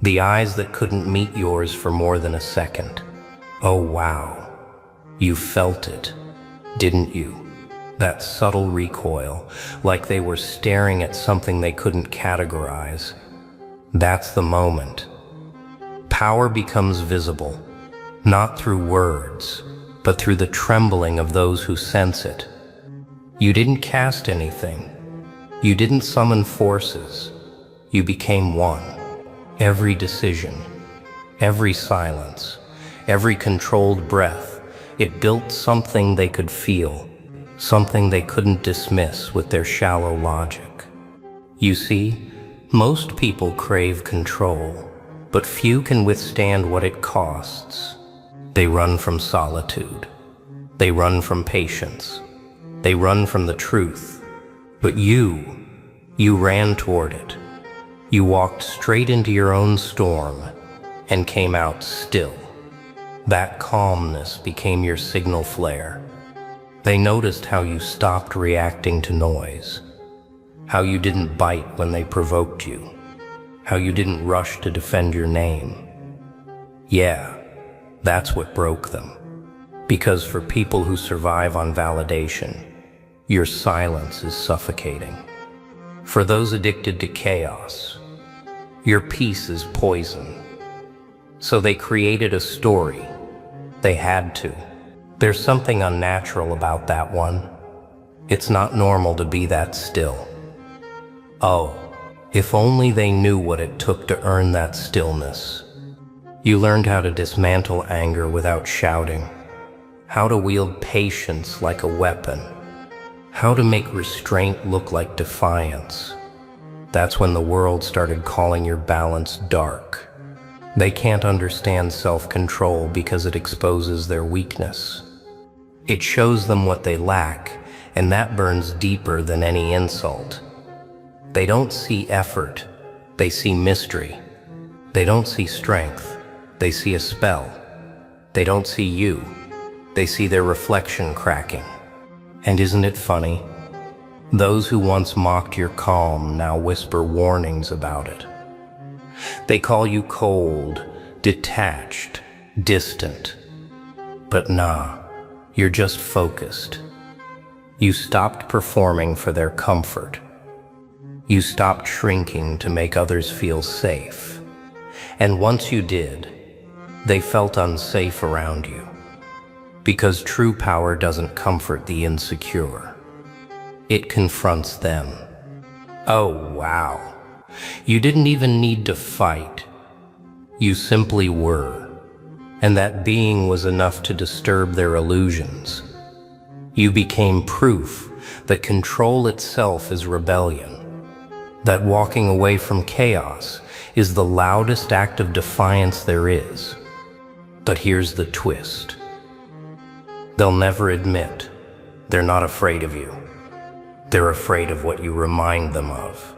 The eyes that couldn't meet yours for more than a second. Oh wow, You felt it, didn't you? That subtle recoil, like they were staring at something they couldn't categorize. That's the moment. Power becomes visible, not through words, but through the trembling of those who sense it. You didn't cast anything. You didn't summon forces. You became one. Every decision, every silence, every controlled breath, it built something they could feel, something they couldn't dismiss with their shallow logic. You see, most people crave control, but few can withstand what it costs. They run from solitude. They run from patience. They run from the truth. But you ran toward it. You walked straight into your own storm and came out still. That calmness became your signal flare. They noticed how you stopped reacting to noise, how you didn't bite when they provoked you, how you didn't rush to defend your name. Yeah, that's what broke them. Because for people who survive on validation, your silence is suffocating. For those addicted to chaos, your peace is poison. So they created a story. They had to. There's something unnatural about that one. It's not normal to be that still. Oh, if only they knew what it took to earn that stillness. You learned how to dismantle anger without shouting, how to wield patience like a weapon, how to make restraint look like defiance. That's when the world started calling your balance dark. They can't understand self-control because it exposes their weakness. It shows them what they lack, and that burns deeper than any insult. They don't see effort, they see mystery. They don't see strength, they see a spell. They don't see you, they see their reflection cracking. And isn't it funny? Those who once mocked your calm now whisper warnings about it. They call you cold, detached, distant. But nah, you're just focused. You stopped performing for their comfort. You stopped shrinking to make others feel safe. And once you did, they felt unsafe around you. Because true power doesn't comfort the insecure. It confronts them. Oh, wow. You didn't even need to fight. You simply were. And that being was enough to disturb their illusions. You became proof that control itself is rebellion. That walking away from chaos is the loudest act of defiance there is. But here's the twist. They'll never admit they're not afraid of you. They're afraid of what you remind them of.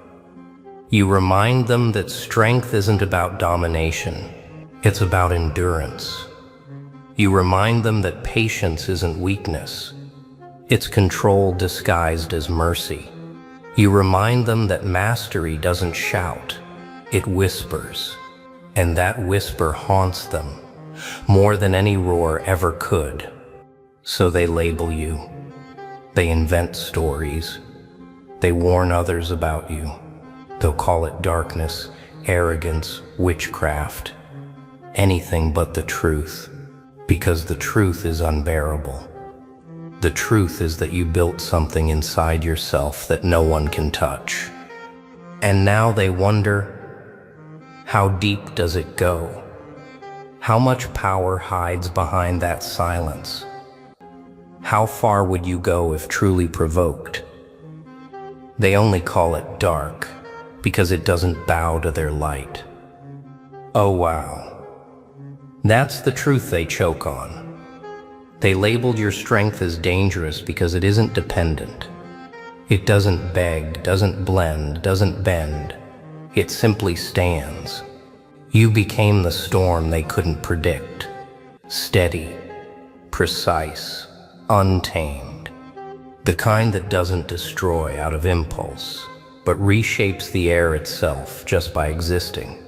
You remind them that strength isn't about domination, it's about endurance. You remind them that patience isn't weakness, it's control disguised as mercy. You remind them that mastery doesn't shout, it whispers. And that whisper haunts them more than any roar ever could. So they label you. They invent stories. They warn others about you. They'll call it darkness, arrogance, witchcraft. Anything but the truth. Because the truth is unbearable. The truth is that you built something inside yourself that no one can touch. And now they wonder, how deep does it go? How much power hides behind that silence? How far would you go if truly provoked? They only call it dark because it doesn't bow to their light. Oh wow. That's the truth they choke on. They labeled your strength as dangerous because it isn't dependent. It doesn't beg, doesn't blend, doesn't bend. It simply stands. You became the storm they couldn't predict. Steady, precise, untamed. The kind that doesn't destroy out of impulse, but reshapes the air itself just by existing.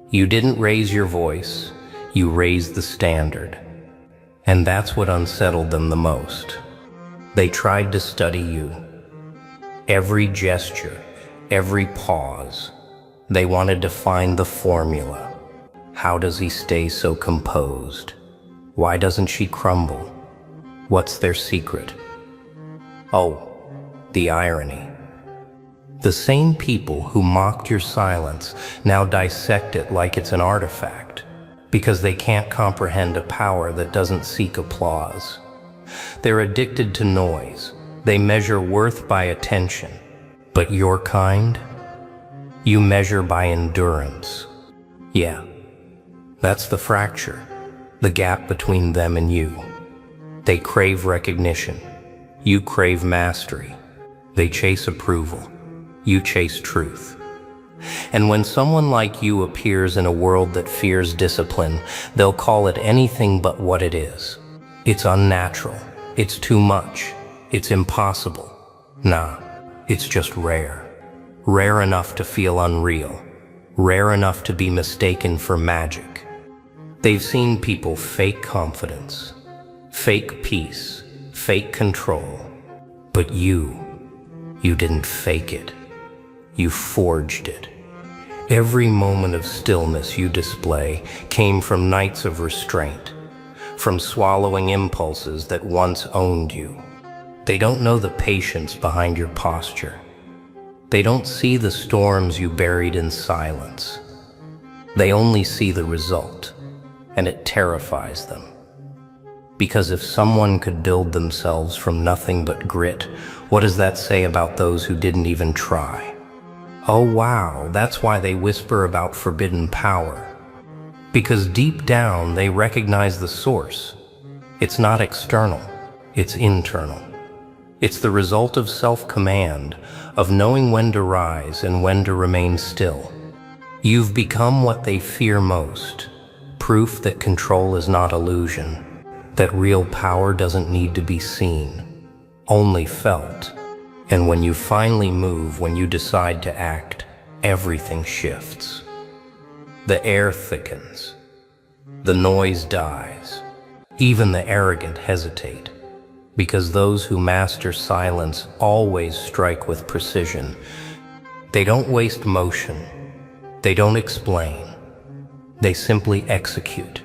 You didn't raise your voice, you raised the standard. And that's what unsettled them the most. They tried to study you. Every gesture, every pause. They wanted to find the formula. How does he stay so composed? Why doesn't she crumble? What's their secret? Oh, the irony. The same people who mocked your silence now dissect it like it's an artifact, because they can't comprehend a power that doesn't seek applause. They're addicted to noise. They measure worth by attention. But your kind, you measure by endurance. Yeah, that's the fracture, the gap between them and you. They crave recognition. You crave mastery. They chase approval. You chase truth. And when someone like you appears in a world that fears discipline, they'll call it anything but what it is. It's unnatural. It's too much. It's impossible. Nah, it's just rare. Rare enough to feel unreal. Rare enough to be mistaken for magic. They've seen people fake confidence, fake peace, fake control. But you didn't fake it. You forged it. Every moment of stillness you display came from nights of restraint, from swallowing impulses that once owned you. They don't know the patience behind your posture. They don't see the storms you buried in silence. They only see the result, and it terrifies them. Because if someone could build themselves from nothing but grit, what does that say about those who didn't even try? Oh wow, that's why they whisper about forbidden power. Because deep down they recognize the source. It's not external, it's internal. It's the result of self-command, of knowing when to rise and when to remain still. You've become what they fear most, proof that control is not illusion, that real power doesn't need to be seen, only felt. And when you finally move, when you decide to act, everything shifts. The air thickens. The noise dies. Even the arrogant hesitate. Because those who master silence always strike with precision. They don't waste motion. They don't explain. They simply execute.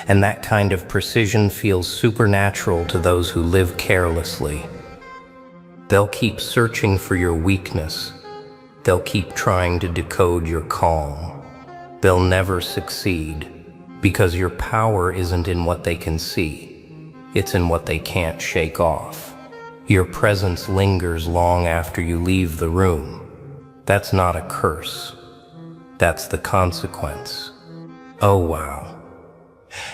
And that kind of precision feels supernatural to those who live carelessly. They'll keep searching for your weakness. They'll keep trying to decode your calm. They'll never succeed, because your power isn't in what they can see. It's in what they can't shake off. Your presence lingers long after you leave the room. That's not a curse. That's the consequence. Oh wow.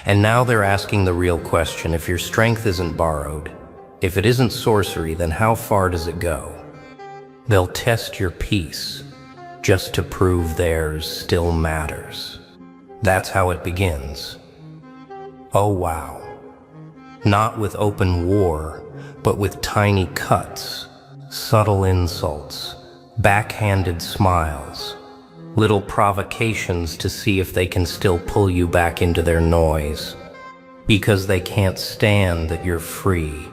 And now they're asking the real question: if your strength isn't borrowed, if it isn't sorcery, then how far does it go? They'll test your peace, just to prove theirs still matters. That's how it begins. Oh wow. Not with open war, but with tiny cuts, subtle insults, backhanded smiles, little provocations to see if they can still pull you back into their noise. Because they can't stand that you're free.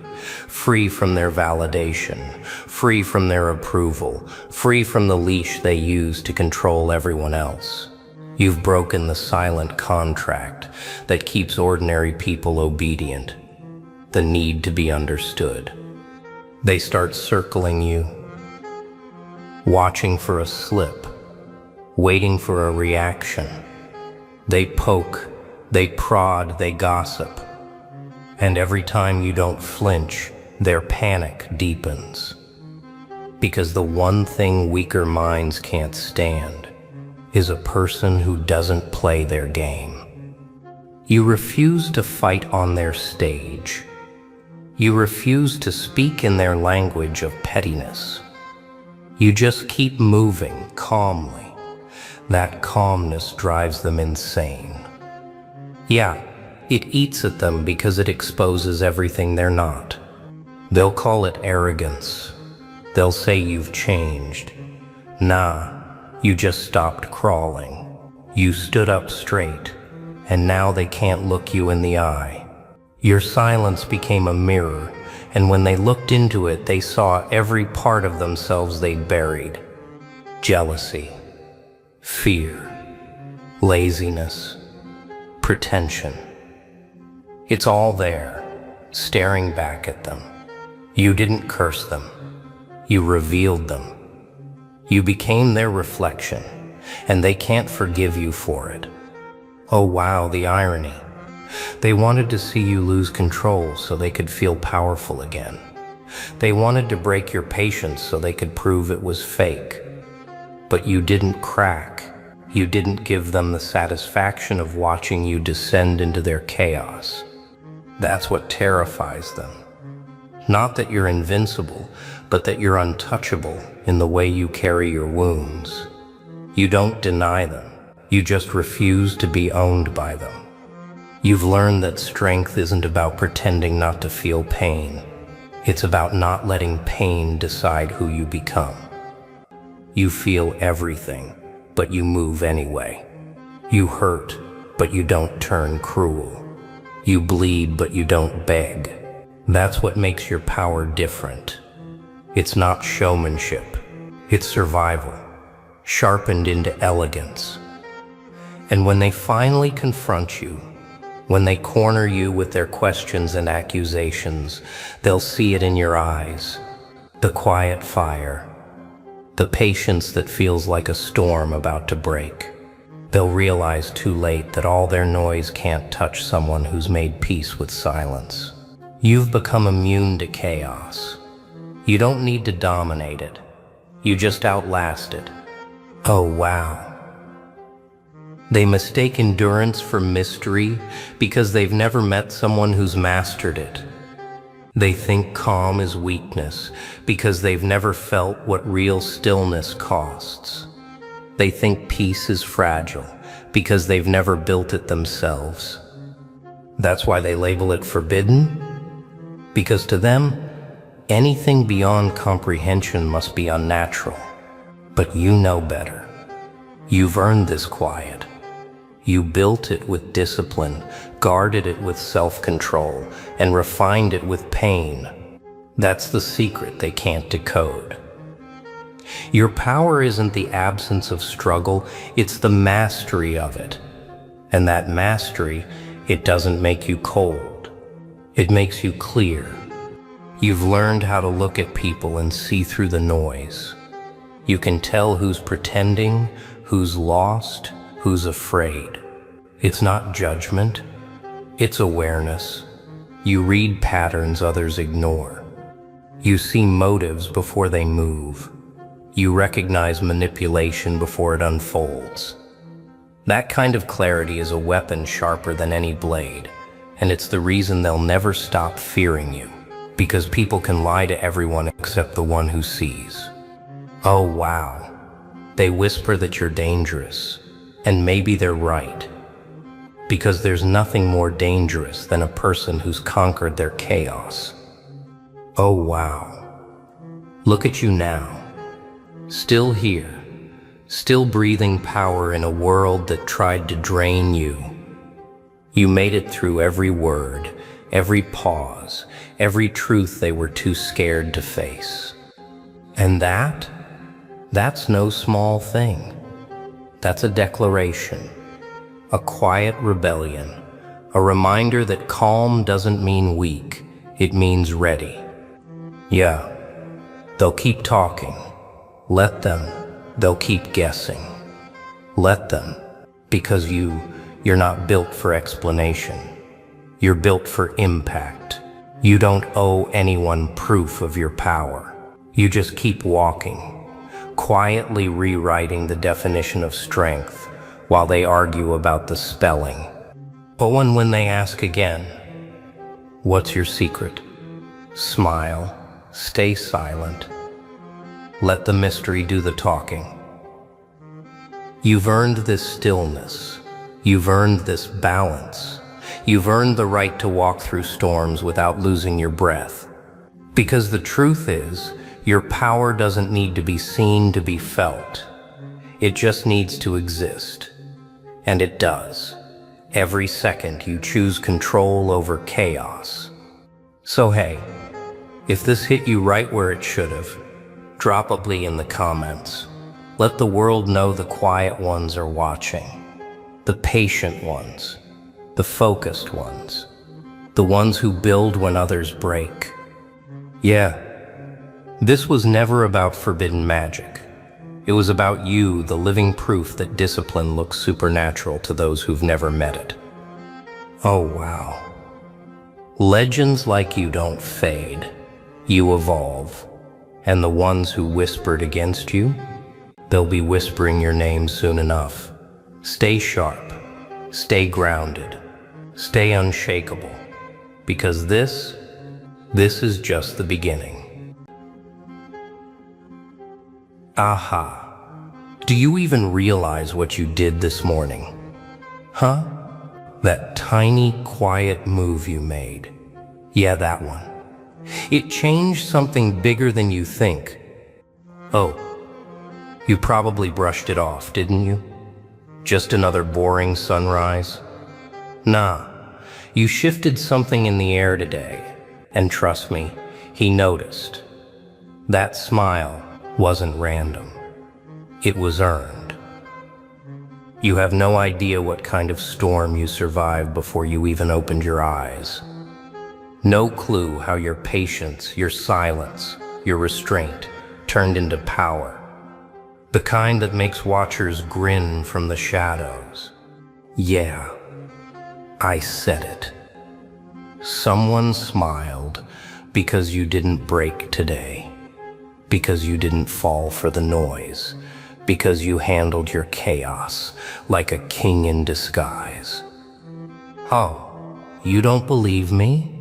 Free from their validation, free from their approval, free from the leash they use to control everyone else. You've broken the silent contract that keeps ordinary people obedient, the need to be understood. They start circling you, watching for a slip, waiting for a reaction. They poke, they prod, they gossip. And every time you don't flinch, their panic deepens. Because the one thing weaker minds can't stand is a person who doesn't play their game. You refuse to fight on their stage. You refuse to speak in their language of pettiness. You just keep moving calmly. That calmness drives them insane. Yeah. It eats at them because it exposes everything they're not. They'll call it arrogance. They'll say you've changed. Nah, you just stopped crawling. You stood up straight, and now they can't look you in the eye. Your silence became a mirror, and when they looked into it, they saw every part of themselves they'd buried. Jealousy, fear, laziness, pretension. It's all there, staring back at them. You didn't curse them. You revealed them. You became their reflection, and they can't forgive you for it. Oh wow, the irony. They wanted to see you lose control so they could feel powerful again. They wanted to break your patience so they could prove it was fake. But you didn't crack. You didn't give them the satisfaction of watching you descend into their chaos. That's what terrifies them. Not that you're invincible, but that you're untouchable in the way you carry your wounds. You don't deny them. You just refuse to be owned by them. You've learned that strength isn't about pretending not to feel pain. It's about not letting pain decide who you become. You feel everything, but you move anyway. You hurt, but you don't turn cruel. You bleed, but you don't beg. That's what makes your power different. It's not showmanship. It's survival, sharpened into elegance. And when they finally confront you, when they corner you with their questions and accusations, they'll see it in your eyes. The quiet fire. The patience that feels like a storm about to break. They'll realize too late that all their noise can't touch someone who's made peace with silence. You've become immune to chaos. You don't need to dominate it. You just outlast it. Oh wow. They mistake endurance for mystery because they've never met someone who's mastered it. They think calm is weakness because they've never felt what real stillness costs. They think peace is fragile because they've never built it themselves. That's why they label it forbidden, because to them, anything beyond comprehension must be unnatural. But you know better. You've earned this quiet. You built it with discipline, guarded it with self-control, and refined it with pain. That's the secret they can't decode. Your power isn't the absence of struggle, it's the mastery of it. And that mastery, it doesn't make you cold. It makes you clear. You've learned how to look at people and see through the noise. You can tell who's pretending, who's lost, who's afraid. It's not judgment, it's awareness. You read patterns others ignore. You see motives before they move. You recognize manipulation before it unfolds. That kind of clarity is a weapon sharper than any blade, and it's the reason they'll never stop fearing you, because people can lie to everyone except the one who sees. Oh wow, they whisper that you're dangerous. And maybe they're right, because there's nothing more dangerous than a person who's conquered their chaos. Oh wow, look at you now, still here, still breathing power in a world that tried to drain you. You made it through every word, every pause, every truth they were too scared to face. And that's no small thing. That's a declaration, a quiet rebellion, a reminder that calm doesn't mean weak, it means ready. Yeah, they'll keep talking. Let them. They'll keep guessing. Let them, because you're not built for explanation. You're built for impact. You don't owe anyone proof of your power. You just keep walking, quietly rewriting the definition of strength while they argue about the spelling. But when they ask again, what's your secret? Smile, stay silent. Let the mystery do the talking. You've earned this stillness. You've earned this balance. You've earned the right to walk through storms without losing your breath. Because the truth is, your power doesn't need to be seen to be felt. It just needs to exist. And it does. Every second you choose control over chaos. So hey, if this hit you right where it should have, drop a "blee" in the comments. Let the world know the quiet ones are watching. The patient ones. The focused ones. The ones who build when others break. Yeah, this was never about forbidden magic. It was about you, the living proof that discipline looks supernatural to those who've never met it. Oh wow. Legends like you don't fade. You evolve. And the ones who whispered against you, they'll be whispering your name soon enough. Stay sharp. Stay grounded. Stay unshakable. Because this is just the beginning. Aha. Do you even realize what you did this morning? Huh? That tiny, quiet move you made. Yeah, that one. It changed something bigger than you think. Oh, you probably brushed it off, didn't you? Just another boring sunrise? Nah, you shifted something in the air today, and trust me, he noticed. That smile wasn't random. It was earned. You have no idea what kind of storm you survived before you even opened your eyes. No clue how your patience, your silence, your restraint turned into power. The kind that makes watchers grin from the shadows. Yeah, I said it. Someone smiled because you didn't break today. Because you didn't fall for the noise. Because you handled your chaos like a king in disguise. Oh, you don't believe me?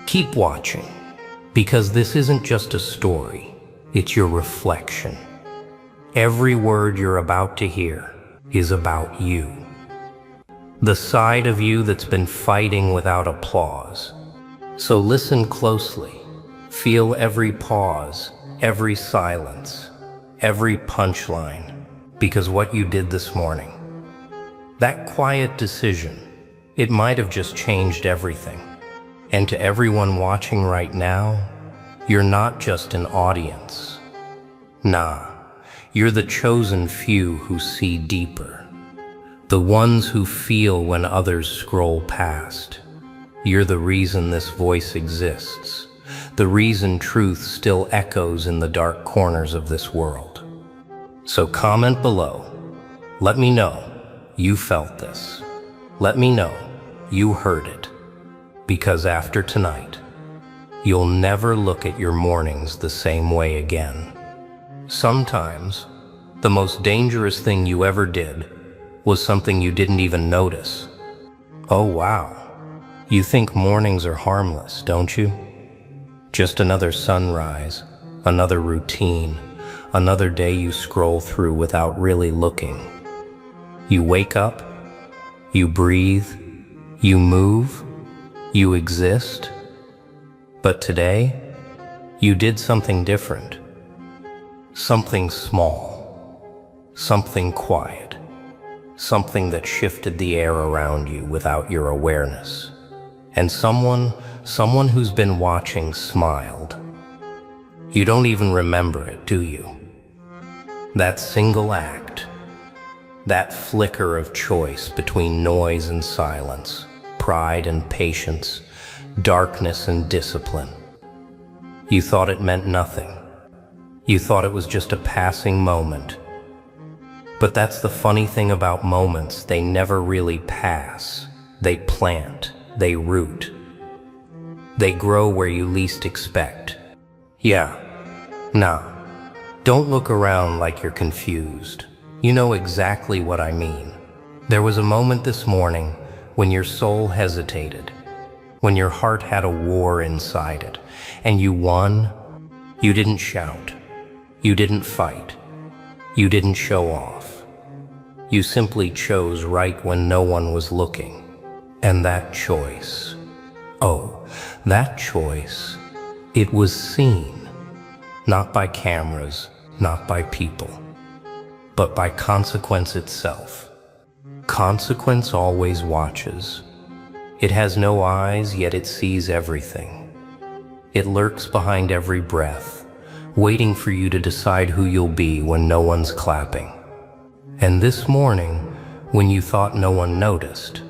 Keep watching, because this isn't just a story, it's your reflection. Every word you're about to hear is about you. The side of you that's been fighting without applause. So listen closely, feel every pause, every silence, every punchline, because what you did this morning, that quiet decision, it might have just changed everything. And to everyone watching right now, you're not just an audience. Nah, you're the chosen few who see deeper. The ones who feel when others scroll past. You're the reason this voice exists. The reason truth still echoes in the dark corners of this world. So comment below. Let me know you felt this. Let me know you heard it. Because after tonight, you'll never look at your mornings the same way again. Sometimes, the most dangerous thing you ever did was something you didn't even notice. Oh wow, you think mornings are harmless, don't you? Just another sunrise, another routine, another day you scroll through without really looking. You wake up, you breathe, you move, you exist. But today, you did something different. Something small, something quiet, something that shifted the air around you without your awareness. And someone who's been watching smiled. You don't even remember it, do you? That single act, that flicker of choice between noise and silence, pride and patience, darkness and discipline. You thought it meant nothing. You thought it was just a passing moment. But that's the funny thing about moments, they never really pass. They plant, they root. They grow where you least expect. Yeah, nah, don't look around like you're confused. You know exactly what I mean. There was a moment this morning when your soul hesitated, when your heart had a war inside it, and you won. You didn't shout. You didn't fight. You didn't show off. You simply chose right when no one was looking. And that choice, oh, that choice, it was seen, not by cameras, not by people, but by consequence itself. Consequence always watches. It has no eyes, yet it sees everything. It lurks behind every breath, waiting for you to decide who you'll be when no one's clapping. And this morning, when you thought no one noticed,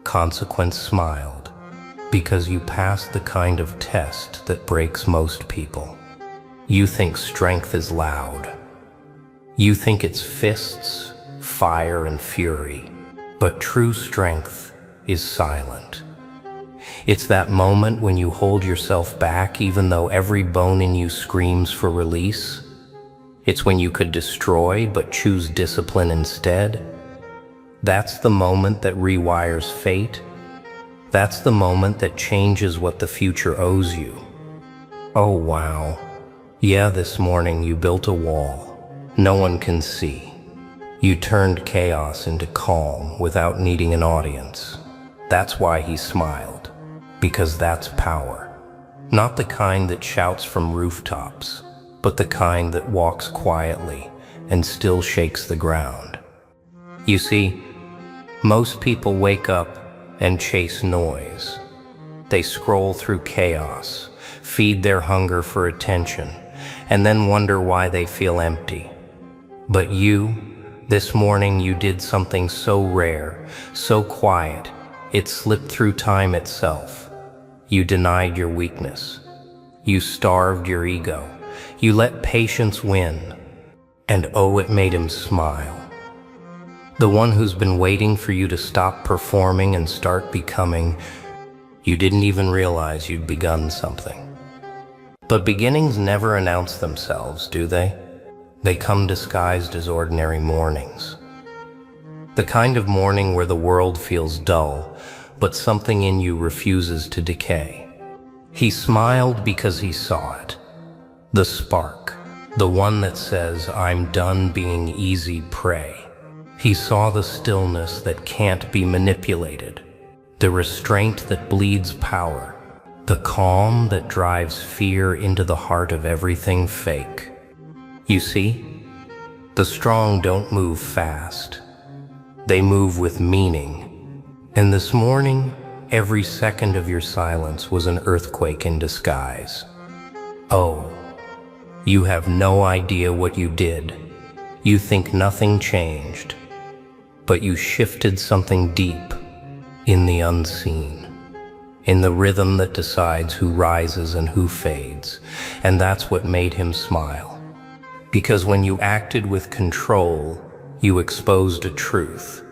Consequence smiled, because you passed the kind of test that breaks most people. You think strength is loud. You think it's fists, fire, and fury. But true strength is silent. It's that moment when you hold yourself back even though every bone in you screams for release. It's when you could destroy but choose discipline instead. That's the moment that rewires fate. That's the moment that changes what the future owes you. Oh wow. Yeah, this morning you built a wall no one can see. You turned chaos into calm without needing an audience. That's why he smiled, because that's power. Not the kind that shouts from rooftops, but the kind that walks quietly and still shakes the ground. You see, most people wake up and chase noise. They scroll through chaos, feed their hunger for attention, and then wonder why they feel empty. But you, this morning you did something so rare, so quiet, it slipped through time itself. You denied your weakness. You starved your ego. You let patience win. And oh, it made him smile. The one who's been waiting for you to stop performing and start becoming. You didn't even realize you'd begun something. But beginnings never announce themselves, do they? They come disguised as ordinary mornings. The kind of morning where the world feels dull, but something in you refuses to decay. He smiled because he saw it. The spark, the one that says, I'm done being easy prey. He saw the stillness that can't be manipulated, the restraint that bleeds power, the calm that drives fear into the heart of everything fake. You see, the strong don't move fast. They move with meaning. And this morning, every second of your silence was an earthquake in disguise. Oh, you have no idea what you did. You think nothing changed, but you shifted something deep in the unseen, in the rhythm that decides who rises and who fades. And that's what made him smile. Because when you acted with control, you exposed a truth.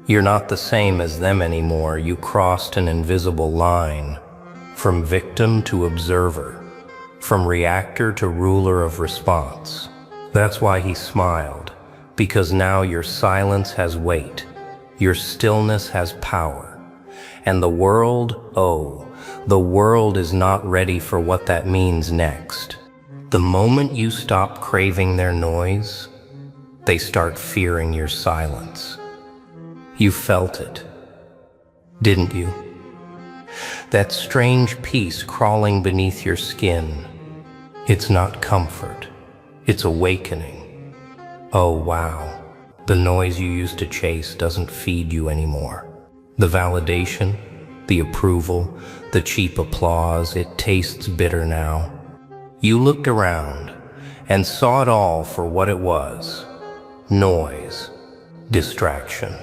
You're not the same as them anymore. You crossed an invisible line, from victim to observer, from reactor to ruler of response. That's why he smiled, because now your silence has weight, your stillness has power, and the world, oh, the world is not ready for what that means next. The moment you stop craving their noise, they start fearing your silence. You felt it, didn't you? That strange peace crawling beneath your skin. It's not comfort, it's awakening. Oh wow, the noise you used to chase doesn't feed you anymore. The validation, the approval, the cheap applause, it tastes bitter now. You looked around and saw it all for what it was. Noise, distraction.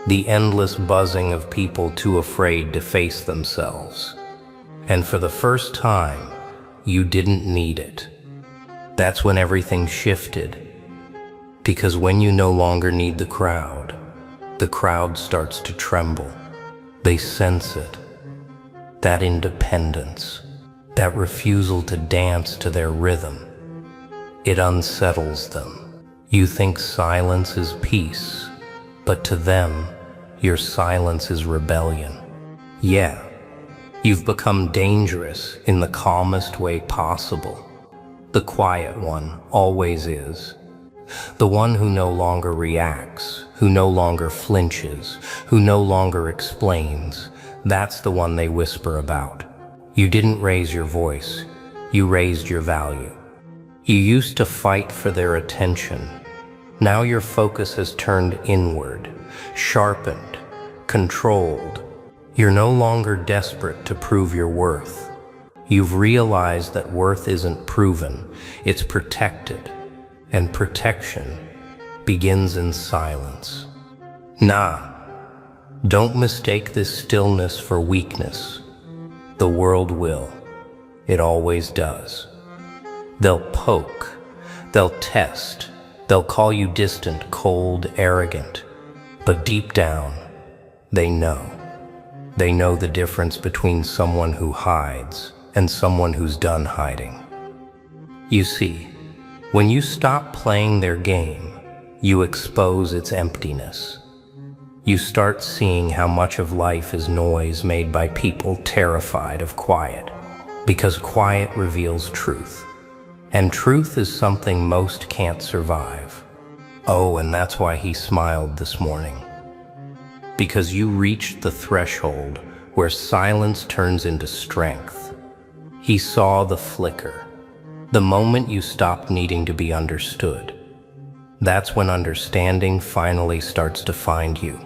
The endless buzzing of people too afraid to face themselves. And for the first time, you didn't need it. That's when everything shifted. Because when you no longer need the crowd starts to tremble. They sense it. That independence, that refusal to dance to their rhythm. It unsettles them. You think silence is peace. But to them, your silence is rebellion. Yeah, you've become dangerous in the calmest way possible. The quiet one always is. The one who no longer reacts, who no longer flinches, who no longer explains. That's the one they whisper about. You didn't raise your voice, you raised your value. You used to fight for their attention. Now your focus has turned inward, sharpened, controlled. You're no longer desperate to prove your worth. You've realized that worth isn't proven, it's protected. And protection begins in silence. Nah, don't mistake this stillness for weakness. The world will. It always does. They'll poke, they'll test, they'll call you distant, cold, arrogant. But deep down, they know. They know the difference between someone who hides and someone who's done hiding. You see, when you stop playing their game, you expose its emptiness. You start seeing how much of life is noise made by people terrified of quiet, because quiet reveals truth. And truth is something most can't survive. Oh, and that's why he smiled this morning. Because you reached the threshold where silence turns into strength. He saw the flicker, the moment you stopped needing to be understood. That's when understanding finally starts to find you.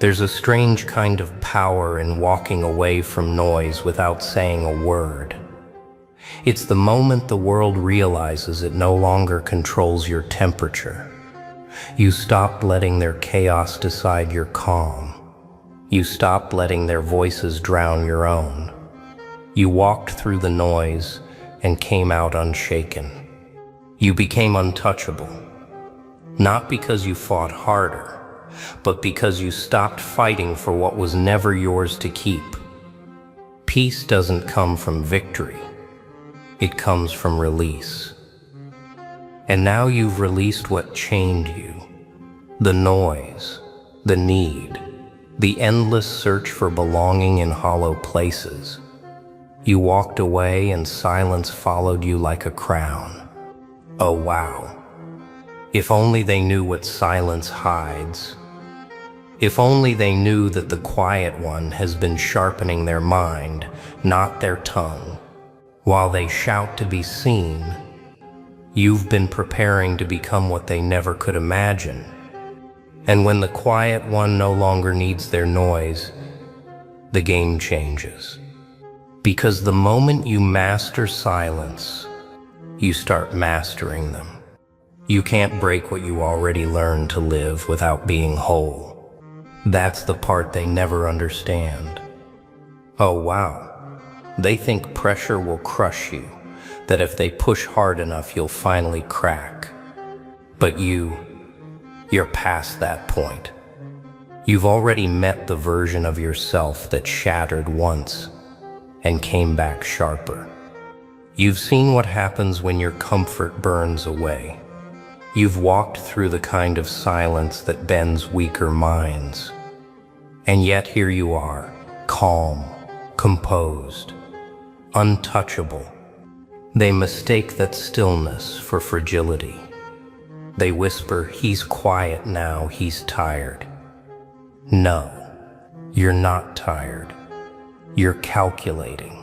There's a strange kind of power in walking away from noise without saying a word. It's the moment the world realizes it no longer controls your temperature. You stop letting their chaos decide your calm. You stop letting their voices drown your own. You walked through the noise and came out unshaken. You became untouchable, not because you fought harder, but because you stopped fighting for what was never yours to keep. Peace doesn't come from victory. It comes from release. And now you've released what chained you. The noise, the need, the endless search for belonging in hollow places. You walked away and silence followed you like a crown. Oh wow. If only they knew what silence hides. If only they knew that the quiet one has been sharpening their mind, not their tongue. While they shout to be seen, you've been preparing to become what they never could imagine. And when the quiet one no longer needs their noise, the game changes. Because the moment you master silence, you start mastering them. You can't break what you already learned to live without being whole. That's the part they never understand. Oh wow. They think pressure will crush you, that if they push hard enough you'll finally crack. But you're past that point. You've already met the version of yourself that shattered once and came back sharper. You've seen what happens when your comfort burns away. You've walked through the kind of silence that bends weaker minds. And yet here you are, calm, composed, untouchable. They mistake that stillness for fragility. They whisper, he's quiet now, he's tired. No, you're not tired. You're calculating.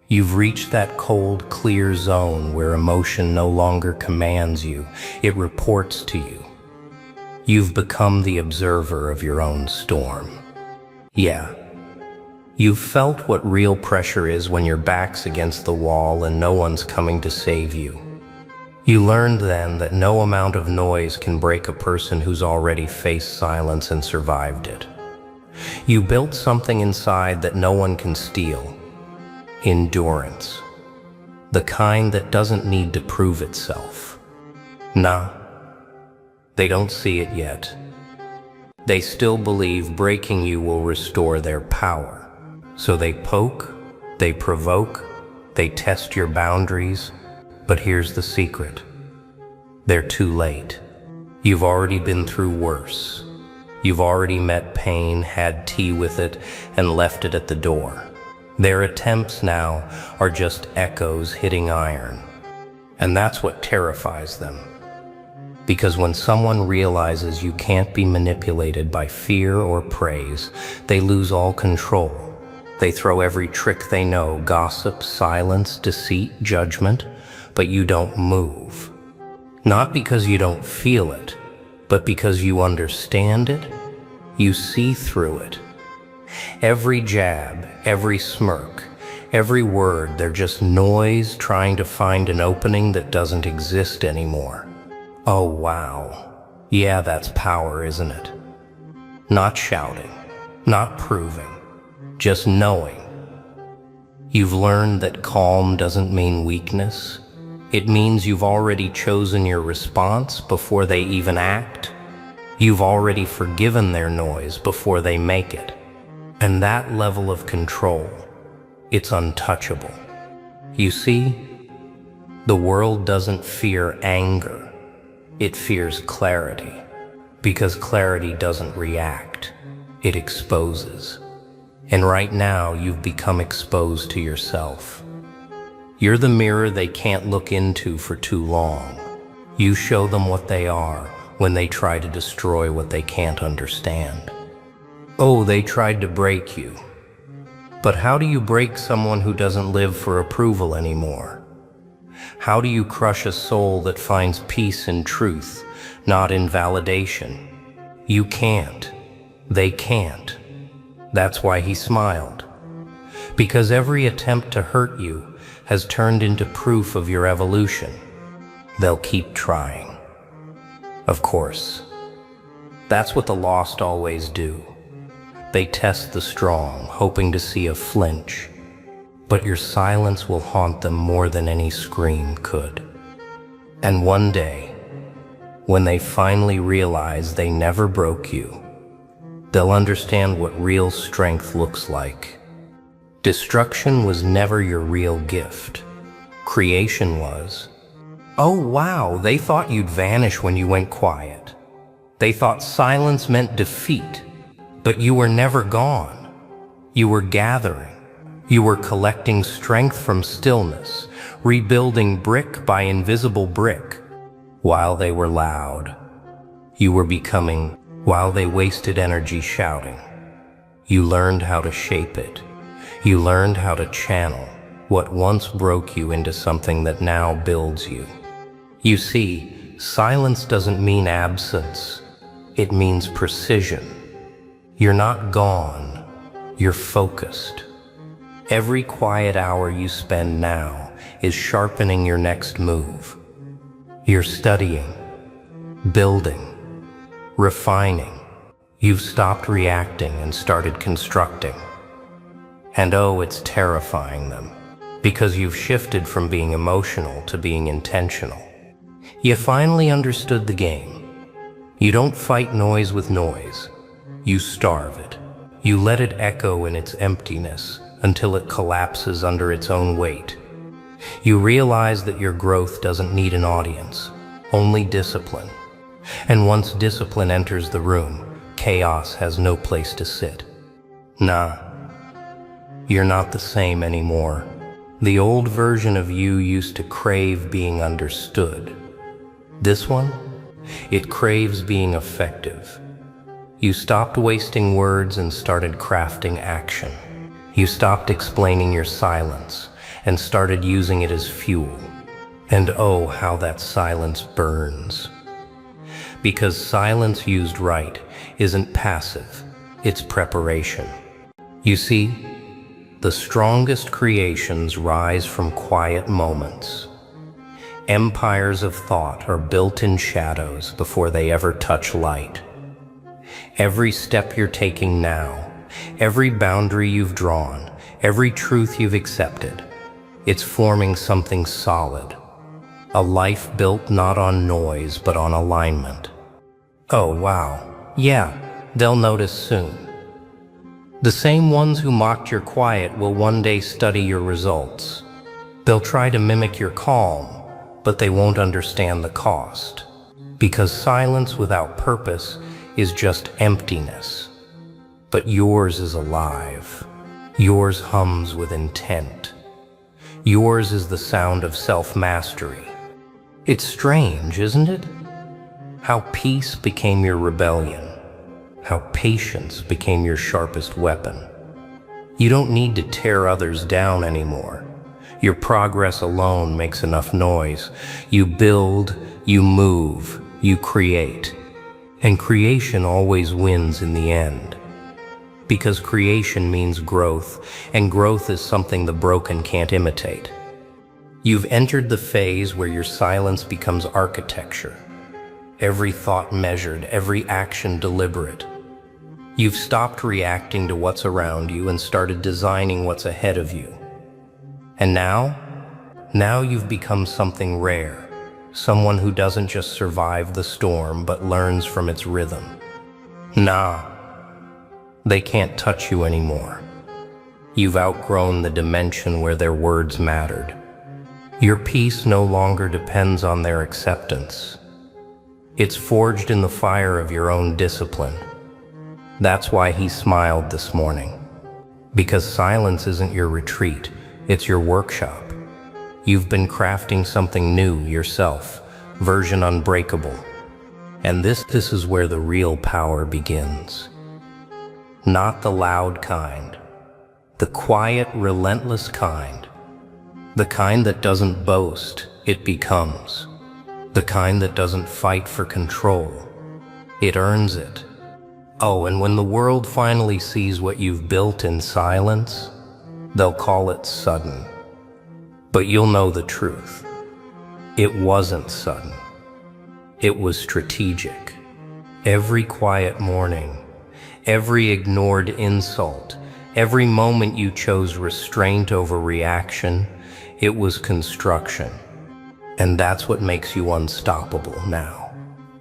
You've reached that cold, clear zone where emotion no longer commands you, it reports to you. You've become the observer of your own storm. Yeah. You've felt what real pressure is when your back's against the wall and no one's coming to save you. You learned then that no amount of noise can break a person who's already faced silence and survived it. You built something inside that no one can steal. Endurance. The kind that doesn't need to prove itself. Nah, they don't see it yet. They still believe breaking you will restore their power. So they poke, they provoke, they test your boundaries, but here's the secret. They're too late. You've already been through worse. You've already met pain, had tea with it, and left it at the door. Their attempts now are just echoes hitting iron. And that's what terrifies them. Because when someone realizes you can't be manipulated by fear or praise, they lose all control. They throw every trick they know, gossip, silence, deceit, judgment, but you don't move. Not because you don't feel it, but because you understand it. You see through it. Every jab, every smirk, every word, they're just noise trying to find an opening that doesn't exist anymore. Oh wow. Yeah, that's power, isn't it? Not shouting, not proving, just knowing. You've learned that calm doesn't mean weakness. It means you've already chosen your response before they even act. You've already forgiven their noise before they make it. And that level of control, it's untouchable. You see, the world doesn't fear anger. It fears clarity. Because clarity doesn't react. It exposes. And right now, you've become exposed to yourself. You're the mirror they can't look into for too long. You show them what they are when they try to destroy what they can't understand. Oh, they tried to break you. But how do you break someone who doesn't live for approval anymore? How do you crush a soul that finds peace in truth, not in validation? You can't. They can't. That's why he smiled. Because every attempt to hurt you has turned into proof of your evolution. They'll keep trying. Of course. That's what the lost always do. They test the strong, hoping to see a flinch. But your silence will haunt them more than any scream could. And one day, when they finally realize they never broke you, they'll understand what real strength looks like. Destruction was never your real gift. Creation was. Oh wow, they thought you'd vanish when you went quiet. They thought silence meant defeat. But you were never gone. You were gathering. You were collecting strength from stillness, rebuilding brick by invisible brick. While they were loud, you were becoming. While they wasted energy shouting, you learned how to shape it. You learned how to channel what once broke you into something that now builds you. You see, silence doesn't mean absence. It means precision. You're not gone. You're focused. Every quiet hour you spend now is sharpening your next move. You're studying, building, refining. You've stopped reacting and started constructing. And oh, it's terrifying them, because you've shifted from being emotional to being intentional. You finally understood the game. You don't fight noise with noise. You starve it. You let it echo in its emptiness until it collapses under its own weight. You realize that your growth doesn't need an audience, only discipline. And once discipline enters the room, chaos has no place to sit. Nah, you're not the same anymore. The old version of you used to crave being understood. This one, it craves being effective. You stopped wasting words and started crafting action. You stopped explaining your silence and started using it as fuel. And oh, how that silence burns. Because silence used right isn't passive, it's preparation. You see, the strongest creations rise from quiet moments. Empires of thought are built in shadows before they ever touch light. Every step you're taking now, every boundary you've drawn, every truth you've accepted, it's forming something solid. A life built not on noise, but on alignment. Oh, wow. Yeah, they'll notice soon. The same ones who mocked your quiet will one day study your results. They'll try to mimic your calm, but they won't understand the cost. Because silence without purpose is just emptiness. But yours is alive. Yours hums with intent. Yours is the sound of self-mastery. It's strange, isn't it? How peace became your rebellion. How patience became your sharpest weapon. You don't need to tear others down anymore. Your progress alone makes enough noise. You build, You move, you create, and creation always wins in the end. Because creation means growth, and growth is something the broken can't imitate. You've entered the phase where your silence becomes architecture. Every thought measured, every action deliberate. You've stopped reacting to what's around you and started designing what's ahead of you. And now you've become something rare, someone who doesn't just survive the storm but learns from its rhythm. Nah, they can't touch you anymore. You've outgrown the dimension where their words mattered. Your peace no longer depends on their acceptance. It's forged in the fire of your own discipline. That's why he smiled this morning. Because silence isn't your retreat, it's your workshop. You've been crafting something new yourself, version unbreakable. And this is where the real power begins. Not the loud kind, the quiet, relentless kind. The kind that doesn't boast, it becomes. The kind that doesn't fight for control, it earns it. Oh, and when the world finally sees what you've built in silence, they'll call it sudden. But you'll know the truth. It wasn't sudden. It was strategic. Every quiet morning, every ignored insult, every moment you chose restraint over reaction, it was construction. And that's what makes you unstoppable now.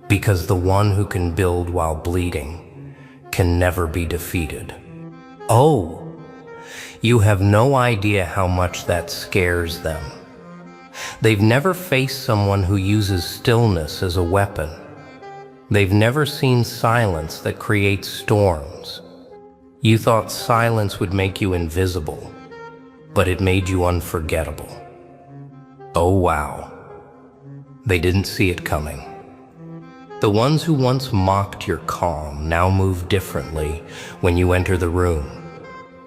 Because the one who can build while bleeding can never be defeated. Oh, you have no idea how much that scares them. They've never faced someone who uses stillness as a weapon. They've never seen silence that creates storms. You thought silence would make you invisible, but it made you unforgettable. Oh wow. They didn't see it coming. The ones who once mocked your calm now move differently when you enter the room.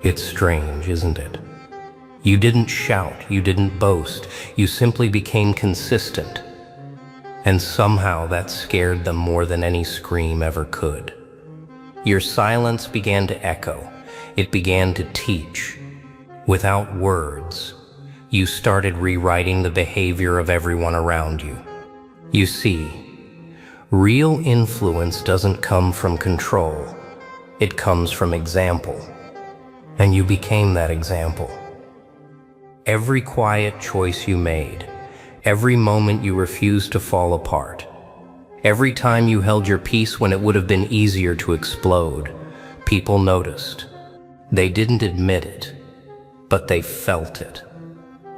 It's strange, isn't it? You didn't shout, you didn't boast, you simply became consistent. And somehow that scared them more than any scream ever could. Your silence began to echo. It began to teach. Without words, you started rewriting the behavior of everyone around you. You see, real influence doesn't come from control. It comes from example. And you became that example. Every quiet choice you made, every moment you refused to fall apart, every time you held your peace when it would have been easier to explode, people noticed. They didn't admit it, but they felt it.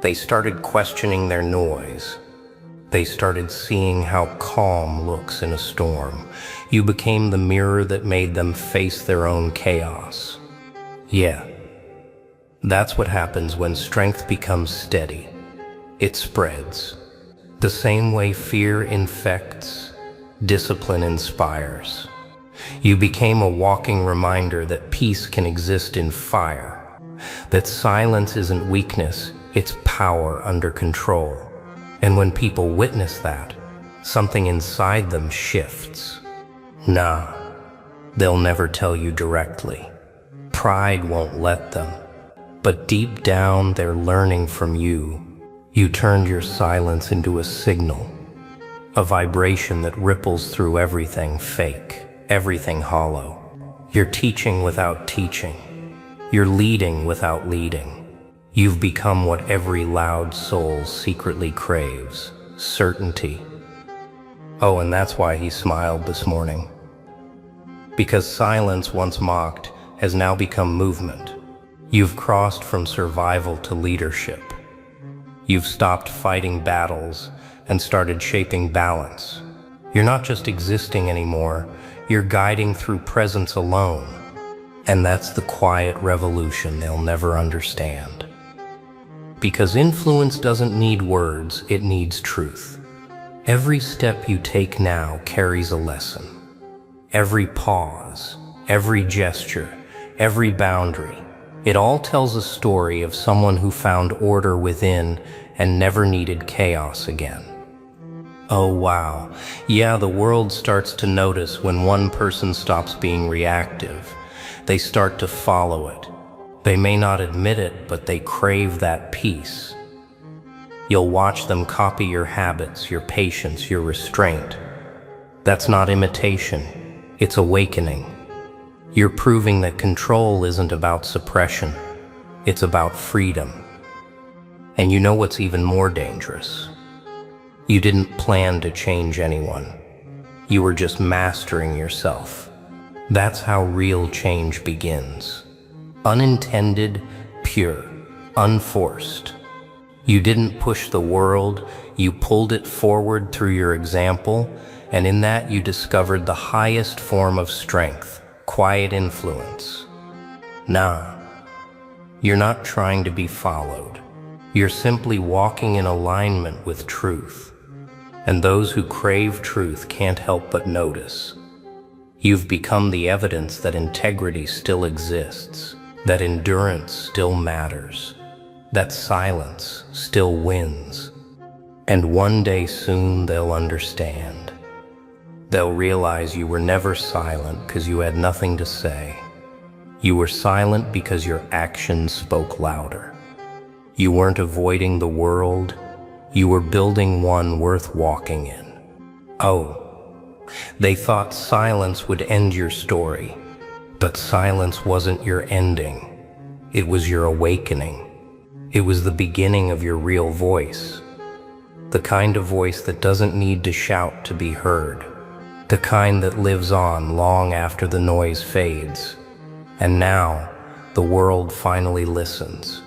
They started questioning their noise. They started seeing how calm looks in a storm. You became the mirror that made them face their own chaos. Yeah, that's what happens when strength becomes steady. It spreads. The same way fear infects, discipline inspires. You became a walking reminder that peace can exist in fire, that silence isn't weakness, it's power under control. And when people witness that, something inside them shifts. Nah, they'll never tell you directly. Pride won't let them. But deep down, they're learning from you. You turned your silence into a signal, a vibration that ripples through everything fake, everything hollow. You're teaching without teaching. You're leading without leading. You've become what every loud soul secretly craves, certainty. Oh, and that's why he smiled this morning. Because silence, once mocked, has now become movement. You've crossed from survival to leadership. You've stopped fighting battles and started shaping balance. You're not just existing anymore, you're guiding through presence alone. And that's the quiet revolution they'll never understand. Because influence doesn't need words, it needs truth. Every step you take now carries a lesson. Every pause, every gesture, every boundary, it all tells a story of someone who found order within and never needed chaos again. Oh wow. Yeah, the world starts to notice when one person stops being reactive. They start to follow it. They may not admit it, but they crave that peace. You'll watch them copy your habits, your patience, your restraint. That's not imitation, it's awakening. You're proving that control isn't about suppression, it's about freedom. And you know what's even more dangerous? You didn't plan to change anyone. You were just mastering yourself. That's how real change begins. Unintended, pure, unforced. You didn't push the world, you pulled it forward through your example, and in that you discovered the highest form of strength, quiet influence. Nah, you're not trying to be followed. You're simply walking in alignment with truth. And those who crave truth can't help but notice. You've become the evidence that integrity still exists, that endurance still matters, that silence still wins. And one day soon they'll understand. They'll realize you were never silent because you had nothing to say. You were silent because your actions spoke louder. You weren't avoiding the world, you were building one worth walking in. Oh, they thought silence would end your story, but silence wasn't your ending. It was your awakening. It was the beginning of your real voice. The kind of voice that doesn't need to shout to be heard. The kind that lives on long after the noise fades. And now, the world finally listens.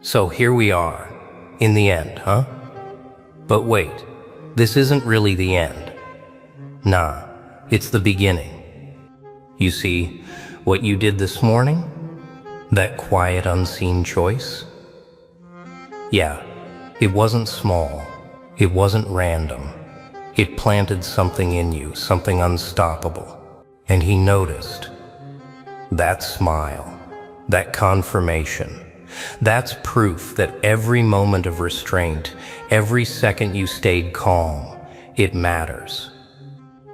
So here we are, in the end, huh? But wait, this isn't really the end. Nah, it's the beginning. You see, what you did this morning? That quiet, unseen choice? Yeah, it wasn't small. It wasn't random. It planted something in you, something unstoppable. And he noticed. That smile, that confirmation. That's proof that every moment of restraint, every second you stayed calm, it matters.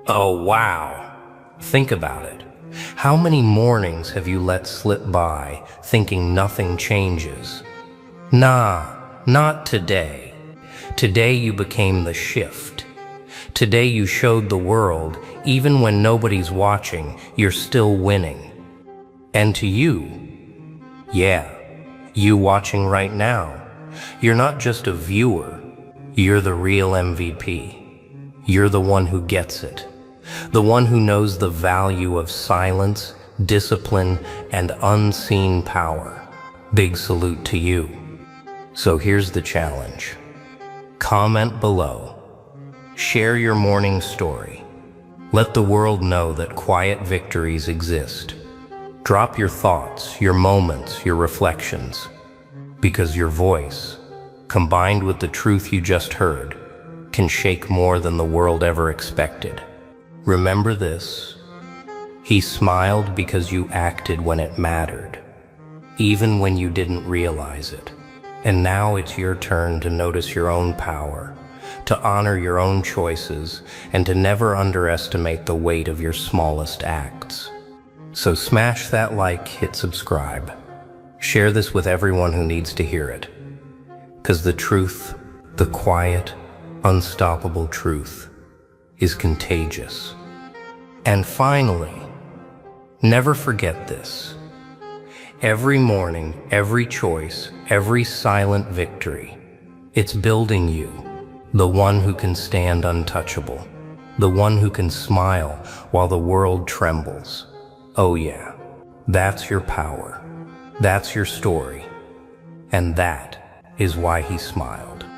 Oh, wow. Think about it. How many mornings have you let slip by thinking nothing changes? Nah, not today. Today you became the shift. Today you showed the world, even when nobody's watching, you're still winning. And to you, yeah, you watching right now, you're not just a viewer, you're the real MVP. You're the one who gets it, the one who knows the value of silence, discipline, and unseen power. Big salute to you. So here's the challenge. Comment below. Share your morning story. Let the world know that quiet victories exist. Drop your thoughts, your moments, your reflections, because your voice, combined with the truth you just heard, can shake more than the world ever expected. Remember this: he smiled because you acted when it mattered, even when you didn't realize it. And now it's your turn to notice your own power, to honor your own choices, and to never underestimate the weight of your smallest acts. So smash that like, hit subscribe. Share this with everyone who needs to hear it. 'Cause the truth, the quiet, unstoppable truth, is contagious. And finally, never forget this. Every morning, every choice, every silent victory, it's building you, the one who can stand untouchable, the one who can smile while the world trembles. Oh yeah, that's your power, that's your story, and that is why he smiled.